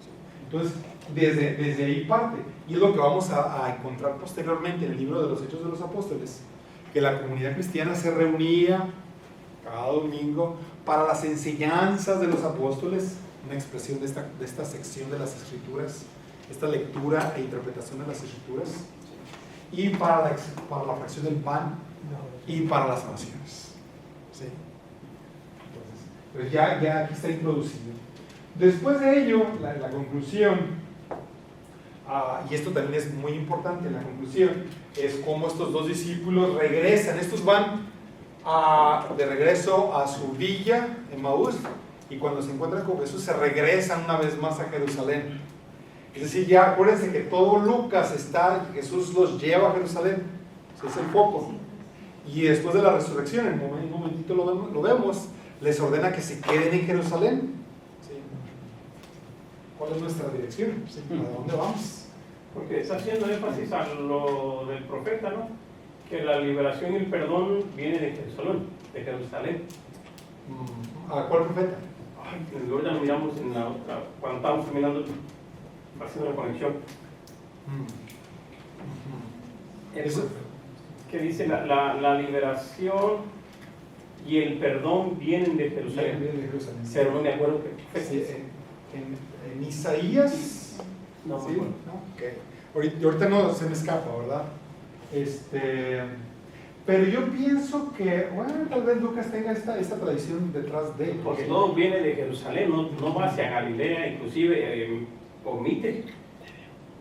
S1: ¿Sí? Entonces, desde ahí parte. Y es lo que vamos a encontrar posteriormente en el libro de los Hechos de los Apóstoles, que la comunidad cristiana se reunía cada domingo para las enseñanzas de los apóstoles, una expresión de esta sección de las Escrituras, esta lectura e interpretación de las Escrituras, y para la fracción del pan y para las oraciones. ¿Sí? Entonces ya aquí está introducido. Después de ello, la conclusión, y esto también es muy importante en la conclusión, es cómo estos dos discípulos regresan. Estos van de regreso a su villa, Emaús, y cuando se encuentran con Jesús se regresan una vez más a Jerusalén. Es decir, ya acuérdense que todo Lucas Jesús los lleva a Jerusalén, ese es el foco. Y después de la resurrección, en un momentito lo vemos, les ordena que se queden en Jerusalén. ¿Sí? ¿Cuál es nuestra dirección? ¿Sí? ¿A dónde vamos?
S5: Porque está haciendo énfasis a lo del profeta, ¿no? Que la liberación y el perdón viene de Jerusalén.
S1: ¿A cuál profeta?
S5: Ay, ahorita lo miramos en la otra, cuando estábamos terminando, haciendo la conexión. Eso, que dice la liberación y el perdón vienen de Jerusalén.
S1: Vienen de Jerusalén.
S5: Pero no me acuerdo qué.
S1: Sí, en Isaías.
S5: No,
S1: ¿sí? ¿No? Okay. Ahorita no se me escapa, ¿verdad? Pero yo pienso que, bueno, tal vez Lucas tenga esta tradición detrás de él.
S5: Porque todo viene de Jerusalén, no va hacia Galilea, inclusive omite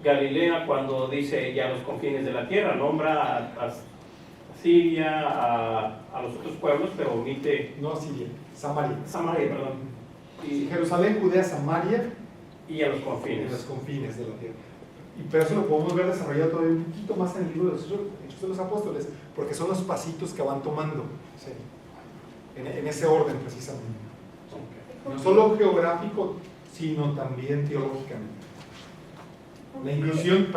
S5: Galilea cuando dice ya los confines de la tierra, nombra a Siria, a los otros pueblos, pero omite...
S1: No Siria, Samaria.
S5: Samaria, perdón.
S1: Y Jerusalén, Judea, Samaria.
S5: Y a los confines.
S1: En los confines de la tierra. Pero eso lo podemos ver desarrollado todavía un poquito más en el libro de los Hechos de los Apóstoles, porque son los pasitos que van tomando, ¿sí? en ese orden precisamente. No solo geográfico, sino también teológicamente. La inclusión,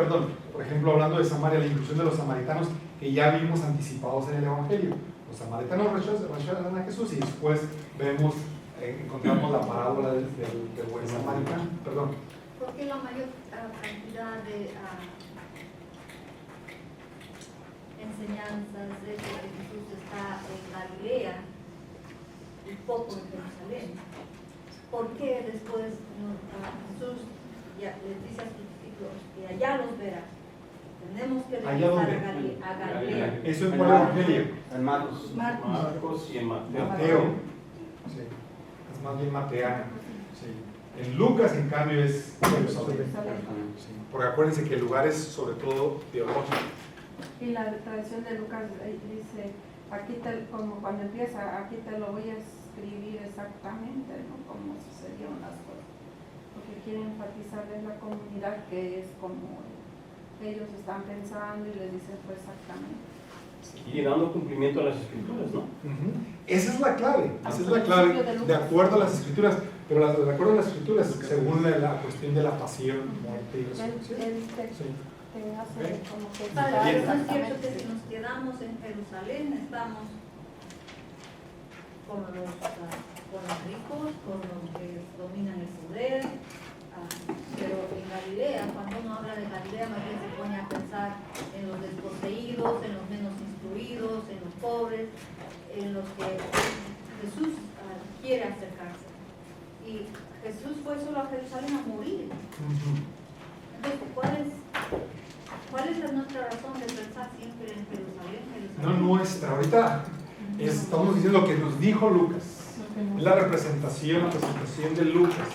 S1: por ejemplo, hablando de Samaria, la inclusión de los samaritanos, que ya vimos anticipados en el Evangelio. Los samaritanos rechazan a Jesús y después encontramos la parábola del buen samaritano. Perdón.
S2: Porque la mayor cantidad de enseñanzas de que Jesús está en Galilea y poco en Jerusalén. ¿Por qué después Jesús les dice a sus discípulos que allá los verá? Tenemos que regresar a Galilea.
S1: ¿Eso en cuál evangelio?
S10: En Marcos.
S5: Marcos y en
S1: Mateo. Sí. Es más bien mateano. Sí. En Lucas, en cambio, es Jerusalén. Sí. Porque acuérdense que el lugar es sobre todo teológico.
S8: Y la tradición de Lucas dice, como cuando empieza, aquí te lo voy a escribir exactamente, ¿no? Cómo sucedieron las cosas. Porque quiere enfatizar en la comunidad que es como ellos están pensando y les dice pues exactamente.
S5: Y dando cumplimiento a las escrituras, ¿no?
S1: Esa es la clave, de acuerdo a las escrituras, pero de acuerdo a las escrituras, según la cuestión de la pasión, muerte y resurrección.
S2: Padre, no es cierto que si nos quedamos en Jerusalén estamos con los ricos, con los que dominan el poder, pero en Galilea, cuando uno habla de Galilea, más bien se pone a pensar en los desposeídos, en los menos instruidos, en los pobres, en los que Jesús quiere acercarse. Y Jesús fue solo a Jerusalén a morir. Entonces, ¿cuál es nuestra razón de pensar siempre en Jerusalén?
S1: No nuestra, ahorita estamos diciendo lo que nos dijo Lucas. Es la presentación de Lucas.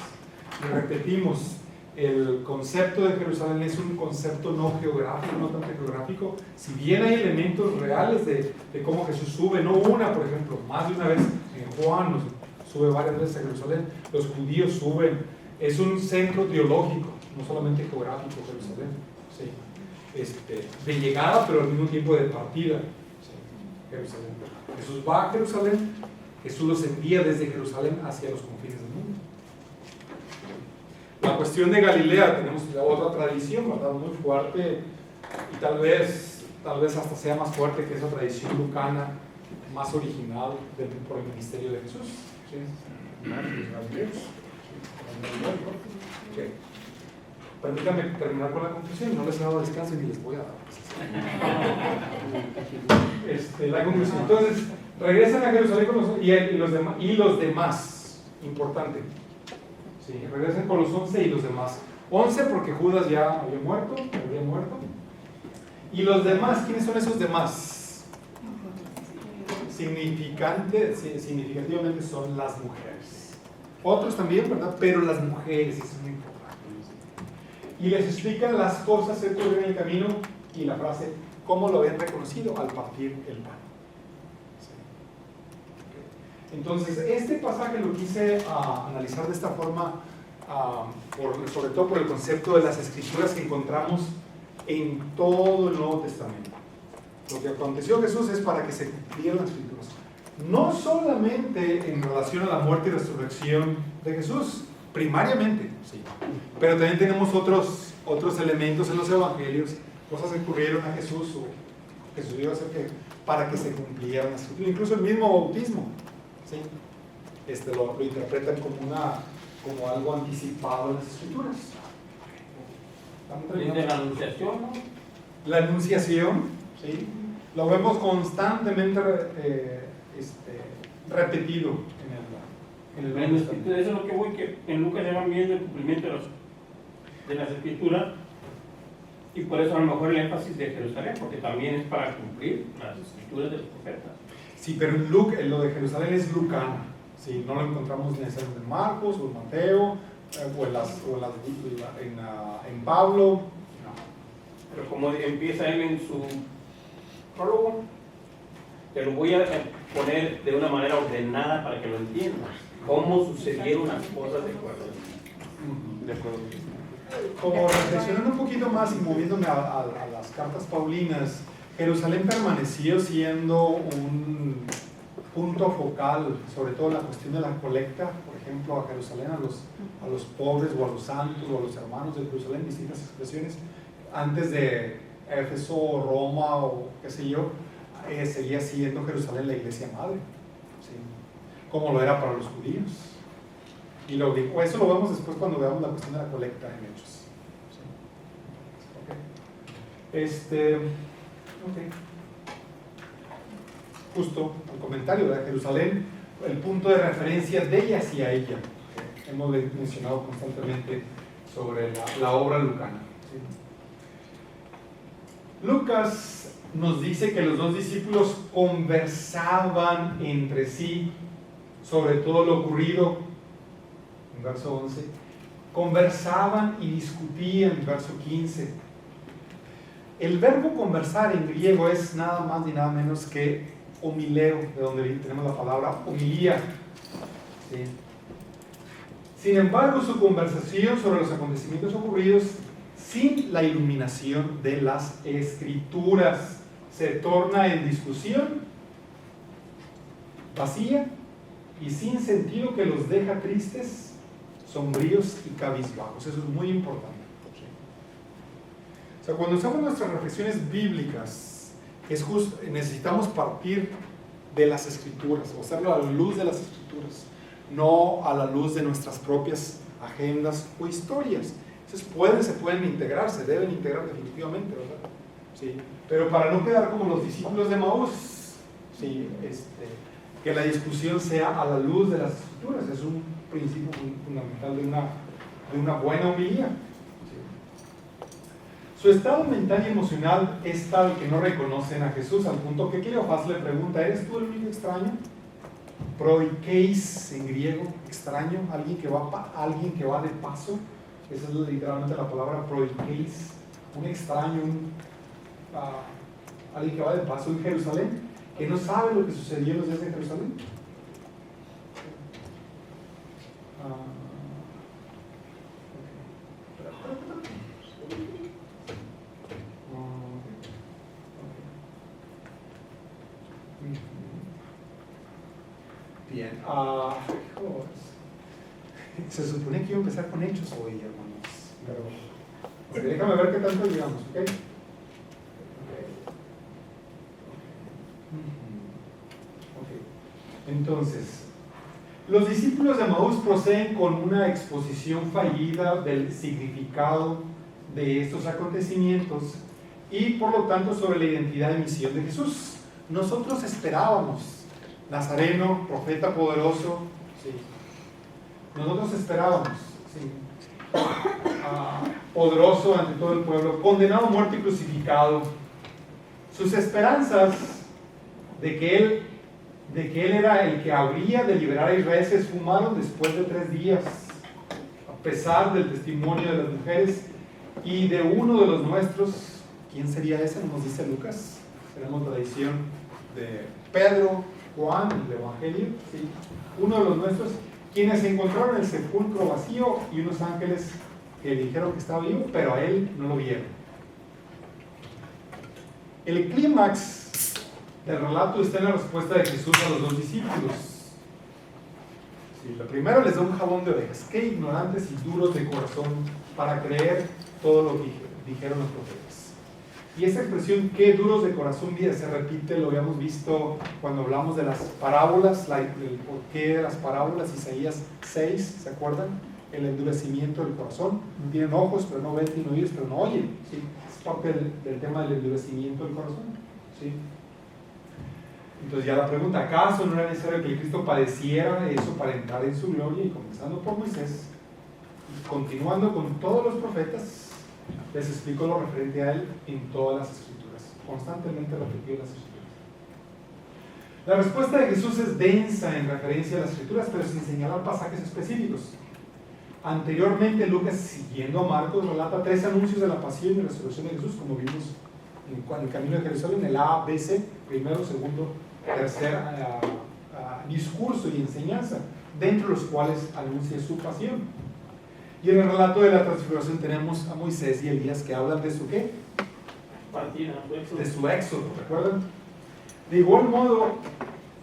S1: Y repetimos, el concepto de Jerusalén es un concepto no geográfico, no tanto geográfico. Si bien hay elementos reales de cómo Jesús sube, no una, por ejemplo, más de una vez en Juan sube varias veces a Jerusalén, los judíos suben, es un centro teológico, no solamente geográfico Jerusalén, sí. De llegada, pero al mismo tiempo de partida, sí. Jerusalén. Jesús va a Jerusalén, Jesús los envía desde Jerusalén hacia los confines del mundo. La cuestión de Galilea, tenemos otra tradición, ¿verdad? Muy fuerte, y tal vez hasta sea más fuerte que esa tradición lucana, más original por el ministerio de Jesús. ¿Sí? Okay. Permítanme terminar con la conclusión, no les he dado descanso ni les voy a dar. La conclusión, entonces, regresan a Jerusalén con los demás, importante. Sí, regresan con los 11 y los demás. 11 porque Judas ya había muerto. Y los demás, ¿quiénes son esos demás? Significativamente son las mujeres. Otros también, ¿verdad? Pero las mujeres, eso es muy importante. y les explica las cosas que ocurren en el camino y la frase, ¿cómo lo habían reconocido? Al partir el pan. ¿Sí? Okay. Entonces, este pasaje lo quise analizar de esta forma, sobre todo por el concepto de las escrituras que encontramos en todo el Nuevo Testamento. Lo que aconteció a Jesús es para que se cumplieran las escrituras. No solamente en relación a la muerte y resurrección de Jesús, primariamente, sí. Pero también tenemos otros elementos en los evangelios, cosas que ocurrieron a Jesús o Jesús iba a hacer para que se cumplieran las escrituras. Incluso el mismo bautismo, ¿sí? Lo interpretan como algo anticipado en las escrituras.
S5: Desde la anunciación, ¿no?
S1: La anunciación, ¿sí? Lo vemos constantemente repetido en el Nuevo Testamento.
S5: Eso es lo que voy, que en Lucas ya van viendo el cumplimiento de las escrituras, y por eso a lo mejor el énfasis de Jerusalén, porque también es para cumplir las escrituras de los profetas.
S1: Sí, pero en lo de Jerusalén es lucano, ¿sí? No lo encontramos necesariamente en Marcos o en Mateo en Pablo, no.
S5: Pero como empieza él en su prólogo, te lo voy a poner de una manera ordenada para que lo entiendas. Cómo sucedieron las cosas de acuerdo.
S10: De acuerdo.
S1: Como reflexionando un poquito más y moviéndome a las cartas paulinas, Jerusalén permaneció siendo un punto focal, sobre todo la cuestión de la colecta, por ejemplo, a Jerusalén, a los pobres o a los santos o a los hermanos de Jerusalén, distintas expresiones, antes de Éfeso o Roma o qué sé yo, seguía siendo Jerusalén la iglesia madre, ¿sí? Como lo era para los judíos. Y eso lo vemos después cuando veamos la cuestión de la colecta en Hechos. ¿Sí? Okay. Justo el comentario de Jerusalén, el punto de referencia de ella hacia ella. Hemos mencionado constantemente sobre la obra lucana. ¿Sí? Lucas nos dice que los dos discípulos conversaban entre sí sobre todo lo ocurrido, en verso 11, conversaban y discutían, en verso 15. El verbo conversar en griego es nada más ni nada menos que homileo, de donde tenemos la palabra homilía. ¿Sí? Sin embargo, su conversación sobre los acontecimientos ocurridos sin la iluminación de las escrituras se torna en discusión vacía y sin sentido, que los deja tristes, sombríos y cabizbajos. Eso es muy importante. ¿Sí? O sea, cuando hacemos nuestras reflexiones bíblicas, necesitamos partir de las escrituras, o hacerlo a la luz de las escrituras, no a la luz de nuestras propias agendas o historias. Entonces se pueden integrar, se deben integrar definitivamente, ¿verdad? Sí. Pero para no quedar como los discípulos de Maús, sí, que la discusión sea a la luz de las escrituras, es un principio fundamental de una buena homilía. Sí. Su estado mental y emocional es tal que no reconocen a Jesús, al punto que Cleofás le pregunta: ¿eres tú el único extraño? Proikeis en griego, extraño, alguien que va de paso. Esa es literalmente la palabra proikeis, un extraño, alguien que va de paso en Jerusalén, que no sabe lo que sucedió en los días de Jerusalén. Bien, se supone que iba a empezar con Hechos hoy, hermanos, pero déjame ver qué tanto llegamos, ¿ok? Entonces, los discípulos de Maús proceden con una exposición fallida del significado de estos acontecimientos y por lo tanto sobre la identidad y misión de Jesús. Nosotros esperábamos, Nazareno, profeta poderoso, sí. Nosotros esperábamos, sí. Poderoso ante todo el pueblo, condenado a muerte y crucificado. Sus esperanzas de que él era el que habría de liberar a Israel se esfumaron después de 3 días, a pesar del testimonio de las mujeres Y de uno de los nuestros, ¿quién sería ese? Nos dice Lucas. Tenemos tradición de Pedro, Juan, el Evangelio, ¿sí? Uno de los nuestros, quienes encontraron el sepulcro vacío y unos ángeles que dijeron que estaba vivo, pero a él no lo vieron. El clímax del relato está en la respuesta de Jesús a los dos discípulos. Sí, lo primero les da un jabón de orejas. Qué ignorantes y duros de corazón para creer todo lo que dijeron los profetas. Y esa expresión, qué duros de corazón, bien, se repite, lo habíamos visto cuando hablamos de las parábolas, el porqué de las parábolas, Isaías 6, ¿se acuerdan? El endurecimiento del corazón. Tienen ojos, pero no ven, tienen oídos, pero no oyen. ¿Sí? Es parte del tema del endurecimiento del corazón. ¿Sí? Entonces ya la pregunta, ¿acaso no era necesario que el Cristo padeciera eso para entrar en su gloria? Y comenzando por Moisés, y continuando con todos los profetas, les explico lo referente a él en todas las escrituras, constantemente repetido en las escrituras. La respuesta de Jesús es densa en referencia a las escrituras, pero sin señalar pasajes específicos. Anteriormente Lucas, siguiendo a Marcos, relata 3 anuncios de la pasión y resurrección de Jesús, como vimos en el camino de Jerusalén, el A, B, C, primero, segundo, tercer discurso y enseñanza, dentro de los cuales anuncia su pasión. Y en el relato de la transfiguración tenemos a Moisés y Elías que hablan de su ¿qué? De su éxodo, ¿recuerdan? De igual modo,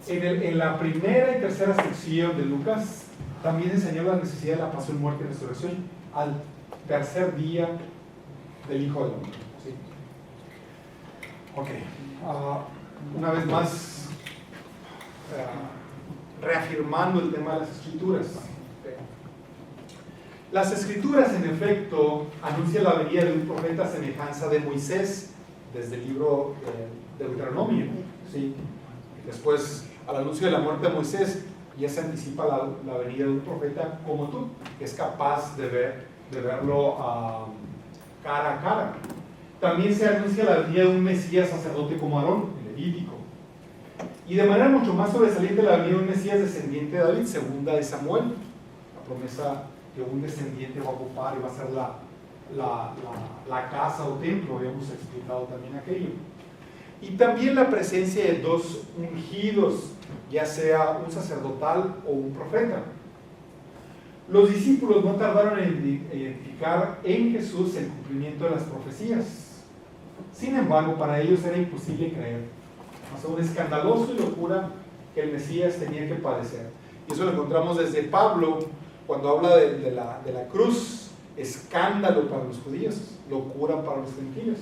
S1: en la primera y tercera sección de Lucas también enseñó la necesidad de la pasión, muerte y resurrección al tercer día del Hijo del Hombre. ¿Sí? Ok, una vez más, reafirmando el tema de las escrituras. Las escrituras, en efecto, anuncian la venida de un profeta a semejanza de Moisés, desde el libro de Deuteronomio. ¿Sí? Después, al anuncio de la muerte de Moisés, ya se anticipa la venida de un profeta como tú, que es capaz de verlo cara a cara. También se anuncia la venida de un Mesías sacerdote como Aarón, el levítico. Y de manera mucho más sobresaliente la venida de un Mesías descendiente de David, segunda de Samuel, la promesa que un descendiente va a ocupar y va a ser la casa o templo, habíamos explicado también aquello. Y también la presencia de 2 ungidos, ya sea un sacerdotal o un profeta. Los discípulos no tardaron en identificar en Jesús el cumplimiento de las profecías. Sin embargo, para ellos era imposible creer. Más aún escandaloso y locura que el Mesías tenía que padecer. Y eso lo encontramos desde Pablo, cuando habla de la cruz, escándalo para los judíos, locura para los gentiles.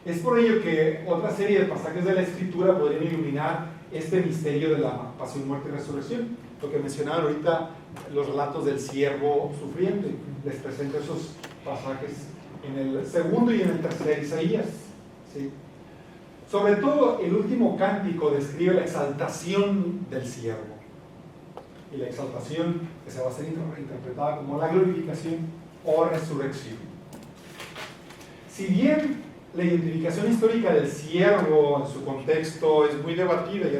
S1: Es por ello que otra serie de pasajes de la Escritura podrían iluminar este misterio de la pasión, muerte y resurrección. Lo que mencionaban ahorita, los relatos del siervo sufriente. Les presento esos pasajes en el segundo y en el tercer Isaías. ¿Sí? Sobre todo, el último cántico describe la exaltación del siervo. Y la exaltación que se va a ser interpretada como la glorificación o resurrección. Si bien la identificación histórica del siervo en su contexto es muy debatida, ya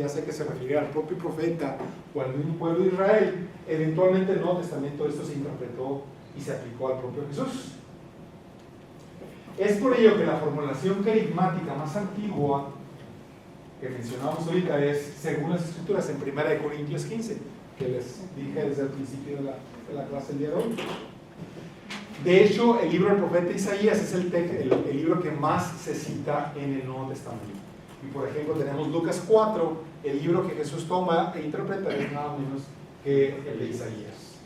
S1: sé que se refiere al propio profeta o al mismo pueblo de Israel, eventualmente en el Nuevo Testamento esto se interpretó y se aplicó al propio Jesús. Es por ello que la formulación carismática más antigua que mencionamos ahorita es, según las Escrituras, en 1 Corintios 15, que les dije desde el principio de la clase el día de hoy. De hecho, el libro del profeta Isaías es el libro que más se cita en el Nuevo Testamento. Y por ejemplo, tenemos Lucas 4, el libro que Jesús toma e interpreta es nada menos que el de Isaías.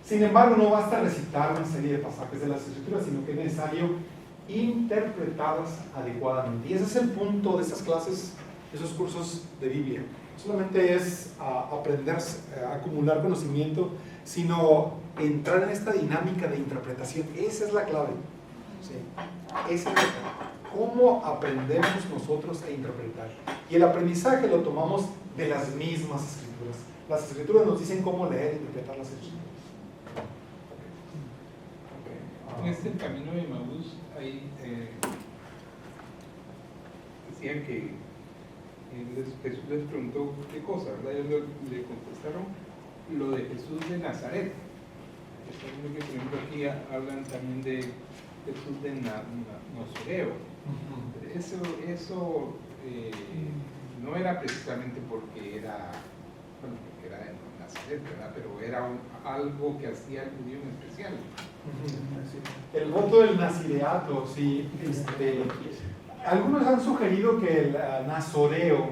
S1: Sin embargo, no basta recitar una serie de pasajes de las Escrituras, sino que es necesario interpretarlas adecuadamente. Y ese es el punto de estas clases, de esos cursos de Biblia. No solamente es aprender, acumular conocimiento, sino entrar en esta dinámica de interpretación. Esa es la clave. ¿Sí? Esa es la clave. ¿Cómo aprendemos nosotros a interpretar? Y el aprendizaje lo tomamos de las mismas Escrituras. Las Escrituras nos dicen cómo leer e interpretar las Escrituras.
S14: En este camino de Emaús, ahí decían que Jesús les preguntó qué cosa, ¿verdad? Ellos le contestaron lo de Jesús de Nazaret. Está viendo que, por ejemplo, aquí hablan también de Jesús de Nazareo. Eso no era precisamente porque era en Nazaret, ¿verdad? Pero era algo que hacía el judío en especial.
S1: El voto del nazireato, sí. Algunos han sugerido que el nazoreo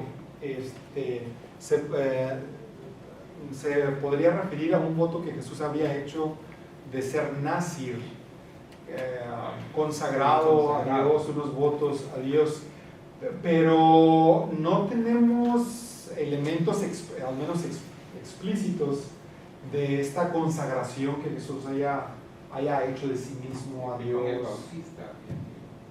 S1: se podría referir a un voto que Jesús había hecho de ser nazir, consagrado a Dios, unos votos a Dios, pero no tenemos elementos al menos explícitos de esta consagración que Jesús haya hecho de sí mismo a Dios.
S14: Juan el Bautista.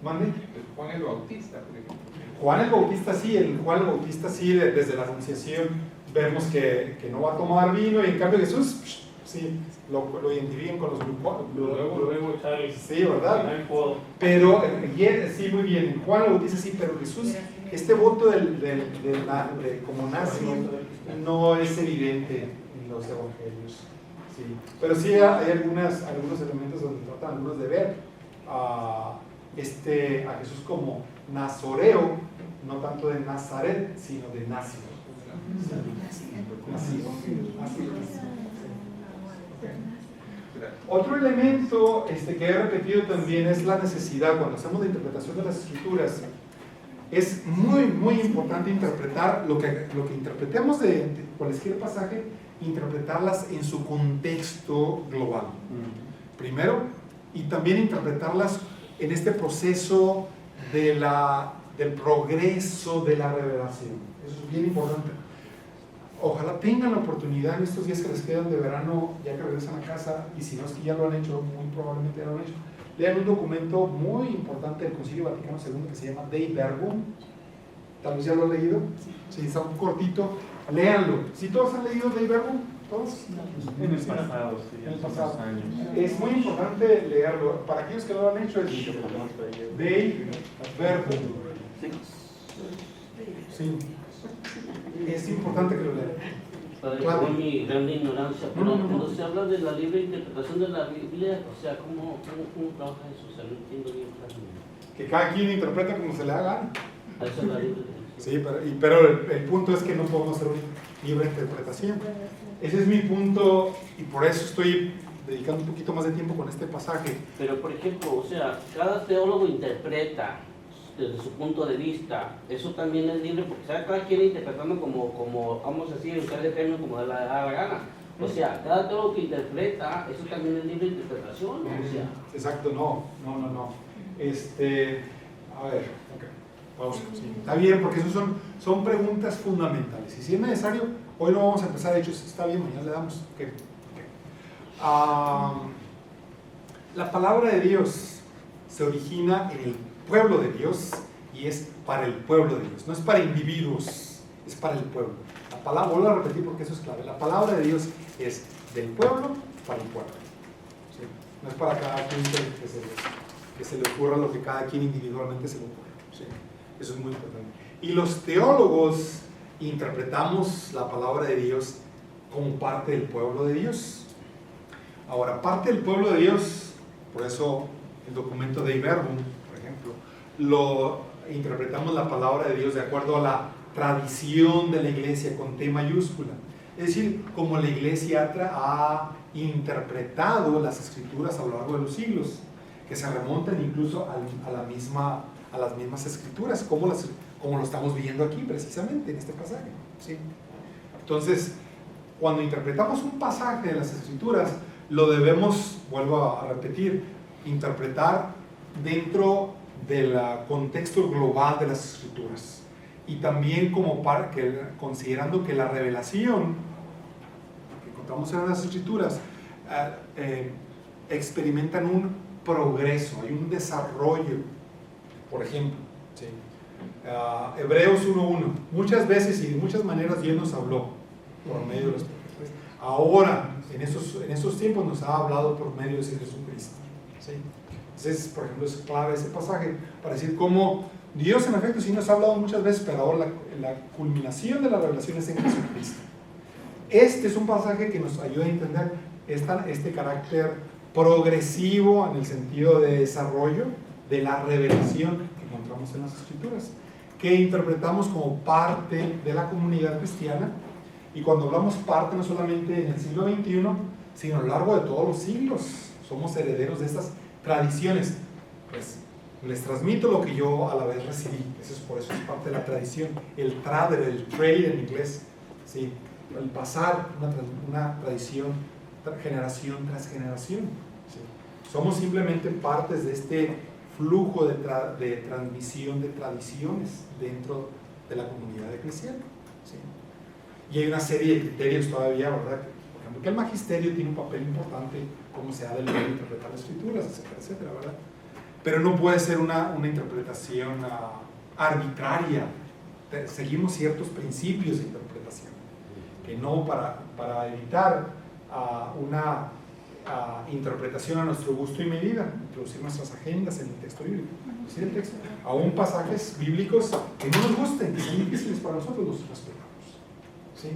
S1: ¿Mande?
S14: Juan el Bautista, por ejemplo.
S1: Juan el Bautista sí, desde la Anunciación vemos que no va a tomar vino, y en cambio Jesús sí, lo identifican con los
S5: luego
S1: sí, ¿verdad? Pero sí, muy bien, Juan el Bautista sí, pero Jesús, este voto como nazi no es evidente en los evangelios, sí. Pero sí hay algunos elementos donde tratan algunos de ver a Jesús como nazoreo, no tanto de Nazaret, sino de nazi. Otro elemento que he repetido también es la necesidad, cuando hacemos la interpretación de las escrituras, es muy, muy importante interpretar lo que interpretemos de cualquier pasaje, interpretarlas en su contexto global. Primero, y también interpretarlas en este proceso del progreso de la revelación. Eso es bien importante. Ojalá tengan la oportunidad en estos días que les quedan de verano, ya que regresan a casa, y si no es que ya lo han hecho, muy probablemente ya lo han hecho, lean un documento muy importante del Concilio Vaticano II que se llama Dei Verbum. Tal vez ya lo han leído, sí, está un cortito, léanlo. ¿Sí todos han leído Dei Verbum? ¿Todos?
S9: En el pasado, sí,
S1: en el pasado.
S9: Años.
S1: Es muy importante leerlo. Para aquellos que no lo han hecho, es Dei Verbum. Sí. Es importante que lo lean.
S13: Claro. Mi gran ignorancia, pero cuando se habla de la libre interpretación de la Biblia, o sea, ¿cómo trabaja eso? O sea, no entiendo bien claramente.
S1: Que cada quien interpreta como se le haga.
S13: Esa es la libre.
S1: Sí, pero el punto es que no podemos hacer una libre interpretación. Ese es mi punto, y por eso estoy dedicando un poquito más de tiempo con este pasaje.
S13: Pero, por ejemplo, o sea, cada teólogo interpreta desde su punto de vista. Eso también es libre, porque ¿sabe? Cada quien interpretando como vamos a decir, usar el término como da la gana. O sea, cada teólogo que interpreta, eso también es libre interpretación, ¿no? O sea.
S1: Exacto, no. A ver, pausa. Sí, está bien, porque eso son preguntas fundamentales. Y si es necesario, hoy no vamos a empezar, de hecho, está bien, mañana le damos. Okay. La palabra de Dios se origina en el pueblo de Dios y es para el pueblo de Dios, no es para individuos, es para el pueblo. La palabra, vuelvo a repetir porque eso es clave, la palabra de Dios es del pueblo para el pueblo, ¿sí? No es para cada quien que se le ocurra lo que cada quien individualmente se le ocurra, ¿sí? Eso es muy importante. Y los teólogos interpretamos la palabra de Dios como parte del pueblo de Dios. Ahora, parte del pueblo de Dios, por eso el documento de Verbum, por ejemplo, lo interpretamos la palabra de Dios de acuerdo a la tradición de la iglesia con T mayúscula. Es decir, como la iglesia ha interpretado las escrituras a lo largo de los siglos, que se remontan incluso a las mismas escrituras, como lo estamos viendo aquí precisamente en este pasaje, ¿sí? Entonces, cuando interpretamos un pasaje de las escrituras, lo debemos, vuelvo a repetir, interpretar dentro del contexto global de las escrituras, y también considerando que la revelación que encontramos en las escrituras experimentan un progreso, hay un desarrollo. Por ejemplo, ¿sí? Hebreos 1:1, muchas veces y de muchas maneras Dios nos habló por medio de los profetas. Ahora, en estos tiempos nos ha hablado por medio de Jesucristo, ¿sí? Entonces, por ejemplo, es clave ese pasaje para decir cómo Dios en efecto sí nos ha hablado muchas veces, pero ahora la culminación de la revelación es en Jesucristo. este es un pasaje que nos ayuda a entender este carácter progresivo en el sentido de desarrollo de la revelación que encontramos en las Escrituras, que interpretamos como parte de la comunidad cristiana. Y cuando hablamos parte, no solamente en el siglo XXI, sino a lo largo de todos los siglos. Somos herederos de estas tradiciones. Pues les transmito lo que yo a la vez recibí. Por eso es parte de la tradición. El trade en inglés. ¿Sí? El pasar una tradición, generación tras generación. ¿Sí? Somos simplemente partes de este flujo de transmisión de tradiciones dentro de la comunidad eclesial. ¿Sí? Y hay una serie de criterios todavía, ¿verdad? Por ejemplo, que el magisterio tiene un papel importante, cómo se ha de interpretar las escrituras, etcétera, etcétera, ¿verdad? Pero no puede ser una interpretación arbitraria. Seguimos ciertos principios de interpretación, que no para evitar una interpretación a nuestro gusto y medida, introducir nuestras agendas en el texto bíblico. Decir el texto, aún pasajes bíblicos que no nos gusten, que sean difíciles para nosotros, los respetamos. ¿Sí?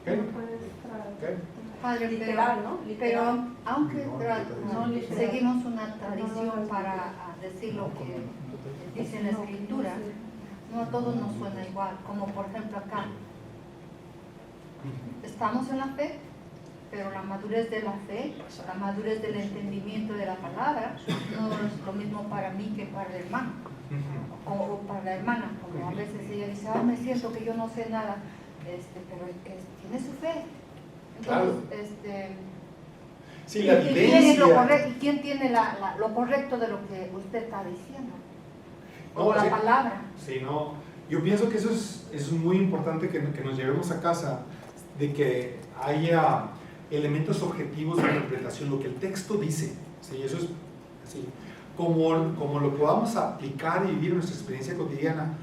S1: ¿Okay? ¿Okay?
S2: Padre,
S8: literal, ¿no?
S2: Pero aunque
S8: no literal.
S2: seguimos una tradición para decir lo que dice la Escritura, no a todos nos suena igual. Como por ejemplo acá, estamos en la fe, pero la madurez de la fe, la madurez del entendimiento de la palabra, no es lo mismo para mí que para el hermano o para la hermana. Como a veces ella dice, me siento que yo no sé nada. Pero el que tiene su fe. Entonces,
S1: claro. Sí, la evidencia.
S2: ¿Quién tiene lo correcto de lo que usted está diciendo? O
S1: No,
S2: la
S1: sí,
S2: palabra.
S1: Sí, no. Yo pienso que eso es muy importante que nos llevemos a casa, de que haya elementos objetivos de interpretación, lo que el texto dice. ¿Sí? Eso es así. Como lo podamos aplicar y vivir en nuestra experiencia cotidiana,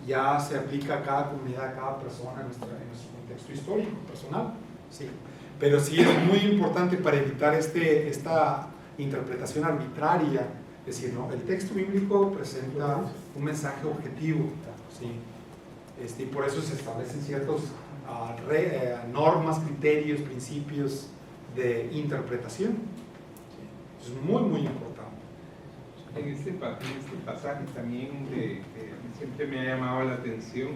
S1: ya se aplica a cada comunidad, a cada persona en nuestro contexto histórico, personal. Sí. Pero sí es muy importante para evitar esta interpretación arbitraria, es decir, ¿no? El texto bíblico presenta un mensaje objetivo, ¿sí? Y por eso se establecen ciertos normas, criterios, principios de interpretación. ¿Sí? Es muy, muy importante.
S14: En este pasaje también siempre me ha llamado la atención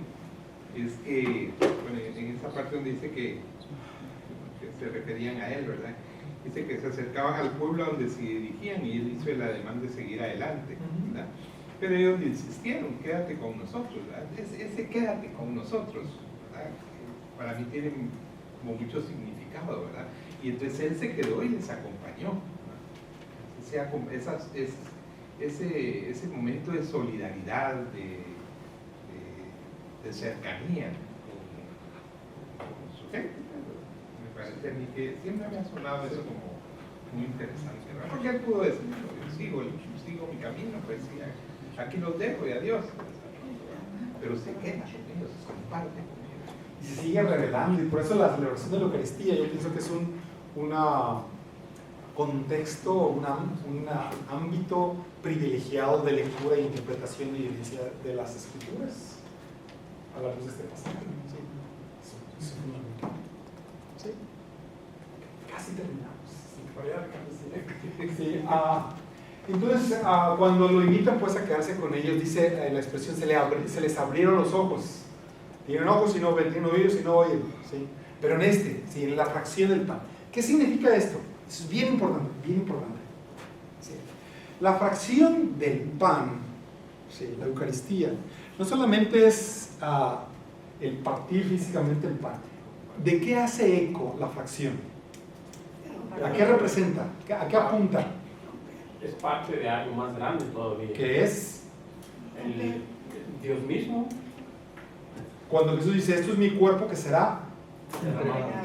S14: es que, bueno, en esa parte donde dice que se referían a él, ¿verdad? Dice que se acercaban al pueblo a donde se dirigían y él hizo el ademán de seguir adelante, ¿verdad? Pero ellos insistieron, quédate con nosotros, ¿verdad? Ese quédate con nosotros, ¿verdad? Para mí tiene como mucho significado, ¿verdad? Y entonces él se quedó y les acompañó, ¿verdad? Ese momento de solidaridad, de cercanía con su gente, me parece a mí que siempre me ha sonado eso como muy interesante, ¿verdad? Porque él pudo decir, yo sigo mi camino, pues sí, aquí los dejo y adiós, pero se queda con ellos, se comparte con ellos.
S1: Y se sigue revelando, y por eso la celebración de la Eucaristía, yo pienso que es un contexto, un ámbito privilegiado de lectura e interpretación de evidencia de las Escrituras a la luz de este pasaje. ¿Sí? ¿Sí? Casi terminamos. Sí, entonces, cuando lo invitan pues a quedarse con ellos, dice la expresión, se les abrieron los ojos. Tienen ojos y no ven, tienen oídos y no oyen. ¿Sí? Pero en la fracción del pan. ¿Qué significa esto? Es bien importante, bien importante. ¿Sí? La fracción del pan, ¿sí? La Eucaristía, no solamente es el partir físicamente el pan. ¿De qué hace eco la fracción? ¿A qué representa? ¿A qué apunta?
S5: Es parte de algo más grande todavía.
S1: ¿Qué es?
S5: El Dios mismo.
S1: Cuando Jesús dice, esto es mi cuerpo que será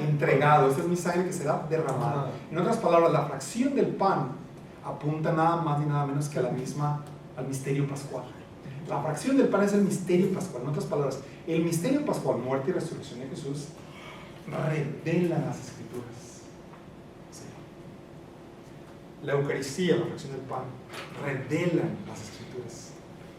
S1: entregado, esta es mi sangre que será derramada. En otras palabras, la fracción del pan apunta nada más ni nada menos que al misterio pascual. La fracción del pan es el misterio pascual. En otras palabras, el misterio pascual, muerte y resurrección de Jesús, revelan las Escrituras. Sí. La Eucaristía, la fracción del pan, revelan las Escrituras.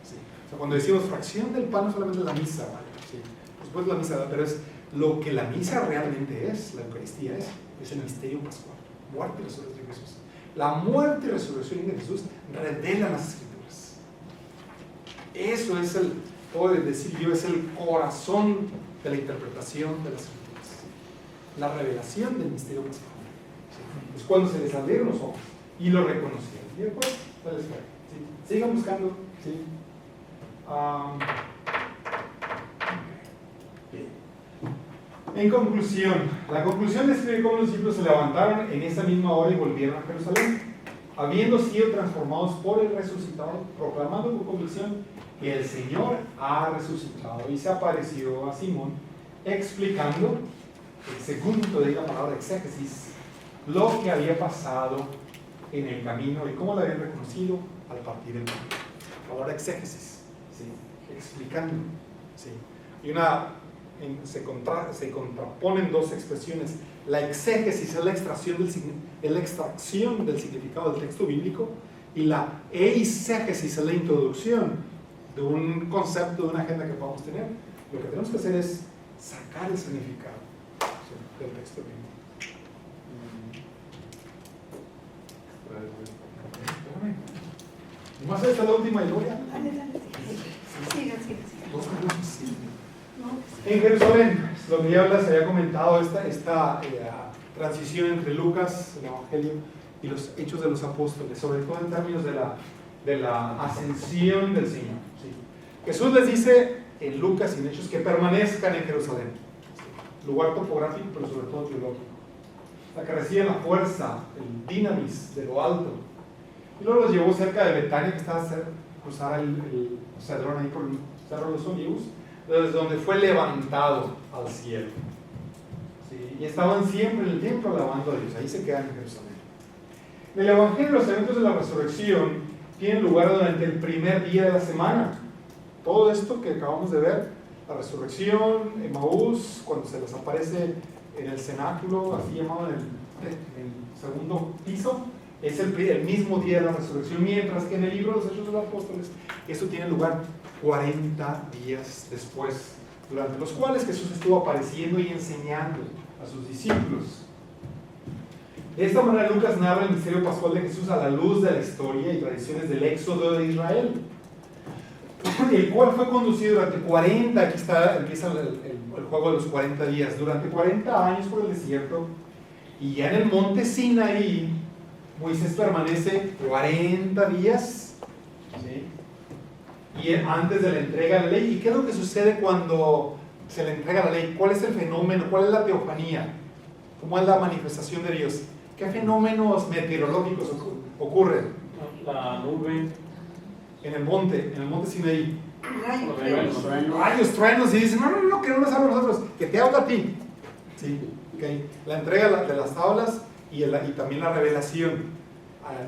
S1: Sí. O sea, cuando decimos fracción del pan, no solamente es la misa, ¿vale? Sí. Por supuesto la misa, pero es lo que la misa realmente es, la Eucaristía es el misterio pascual, muerte y resurrección de Jesús. La muerte y resurrección de Jesús revelan las Escrituras. Eso es puedo decir yo, es el corazón de la interpretación de las Escrituras. La revelación del misterio pascual. ¿Sí? Es cuando se les abrieron los ojos y lo reconocieron. Y después se les fue. ¿Sí? Sigan buscando. ¿Sí? En conclusión, la conclusión describe cómo los discípulos se levantaron en esa misma hora y volvieron a Jerusalén, habiendo sido transformados por el resucitado, proclamando con convicción que el Señor ha resucitado, y se apareció a Simón explicando, el segundo de la palabra exégesis, lo que había pasado en el camino y cómo lo habían reconocido al partir del camino. La palabra exégesis, ¿sí? Explicando, ¿sí? Y se contraponen dos expresiones. La exégesis es la extracción del significado del texto bíblico, y la eisegesis es la introducción de un concepto, de una agenda que podamos tener. Lo que tenemos que hacer es sacar el significado, ¿sí?, del texto bíblico. ¿Más esta es la última historia?
S3: Siga.
S1: En Jerusalén, lo que ya se había comentado, esta transición entre Lucas, el Evangelio, y los Hechos de los Apóstoles, sobre todo en términos de la ascensión del Señor. ¿Sí? Jesús les dice en Lucas y en Hechos que permanezcan en Jerusalén, ¿sí? Lugar topográfico, pero sobre todo teológico, la que reciben la fuerza, el dinamis de lo alto. Y luego los llevó cerca de Betania, que estaba cerca de cruzar el Cedrón, ahí por el Cerro de los Olivos, desde donde fue levantado al cielo. ¿Sí? Y estaban siempre en el templo alabando a Dios. Ahí se quedan en Jerusalén. En el Evangelio, los eventos de la resurrección tienen lugar durante el primer día de la semana. Todo esto que acabamos de ver, la resurrección, Emaús, cuando se les aparece en el cenáculo, así llamado en el segundo piso, es el mismo día de la resurrección, mientras que en el libro de los Hechos de los Apóstoles esto tiene lugar 40 días después, durante los cuales Jesús estuvo apareciendo y enseñando a sus discípulos. De esta manera Lucas narra el misterio pascual de Jesús a la luz de la historia y tradiciones del éxodo de Israel, el cual fue conducido durante 40, aquí empieza el juego de los 40 días, durante 40 años por el desierto, y ya en el monte Sinaí Moisés permanece 40 días, ¿sí? Y antes de la entrega de la ley. ¿Y qué es lo que sucede cuando se le entrega la ley? ¿Cuál es el fenómeno? ¿Cuál es la teofanía? ¿Cómo es la manifestación de Dios? ¿Qué fenómenos meteorológicos ocurren?
S5: La nube.
S1: En el monte Sinaí.
S3: Rayos,
S1: truenos, y dicen, no, que no nos habla a nosotros, que te habla a ti. ¿Sí? Okay. La entrega de las tablas y también la revelación,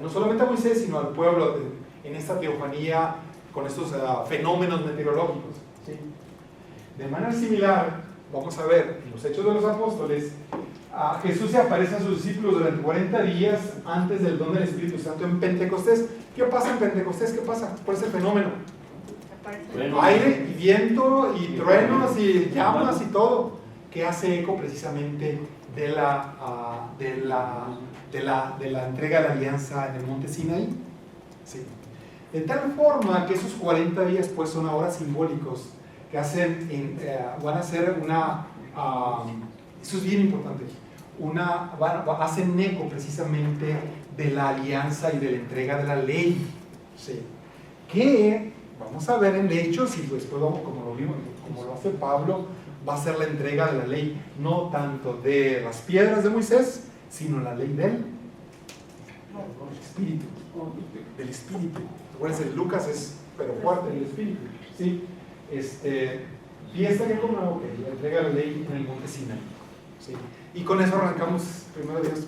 S1: no solamente a Moisés, sino al pueblo en esta teofanía con estos fenómenos meteorológicos. ¿Sí? De manera similar, vamos a ver en los Hechos de los Apóstoles, Jesús se aparece a sus discípulos durante 40 días antes del don del Espíritu Santo en Pentecostés. ¿Qué pasa en Pentecostés? ¿Qué pasa? ¿Cuál es el fenómeno? Aire y viento y truenos y llamas y todo, que hace eco precisamente de la entrega de la alianza en el monte Sinaí. Sí. De tal forma que esos 40 días pues son ahora simbólicos que van a ser eso es bien importante, hacen eco precisamente de la alianza y de la entrega de la ley. Sí. Que vamos a ver en Hechos, y después como lo vimos, como lo hace Pablo, va a ser la entrega de la ley, no tanto de las piedras de Moisés, sino la ley del Espíritu. Del Espíritu. Recuerden, Lucas es pero fuerte en el Espíritu. ¿Sí? Fiesta que como la entrega de la ley en el monte Sinaí. ¿Sí? Y con eso arrancamos primero Dios.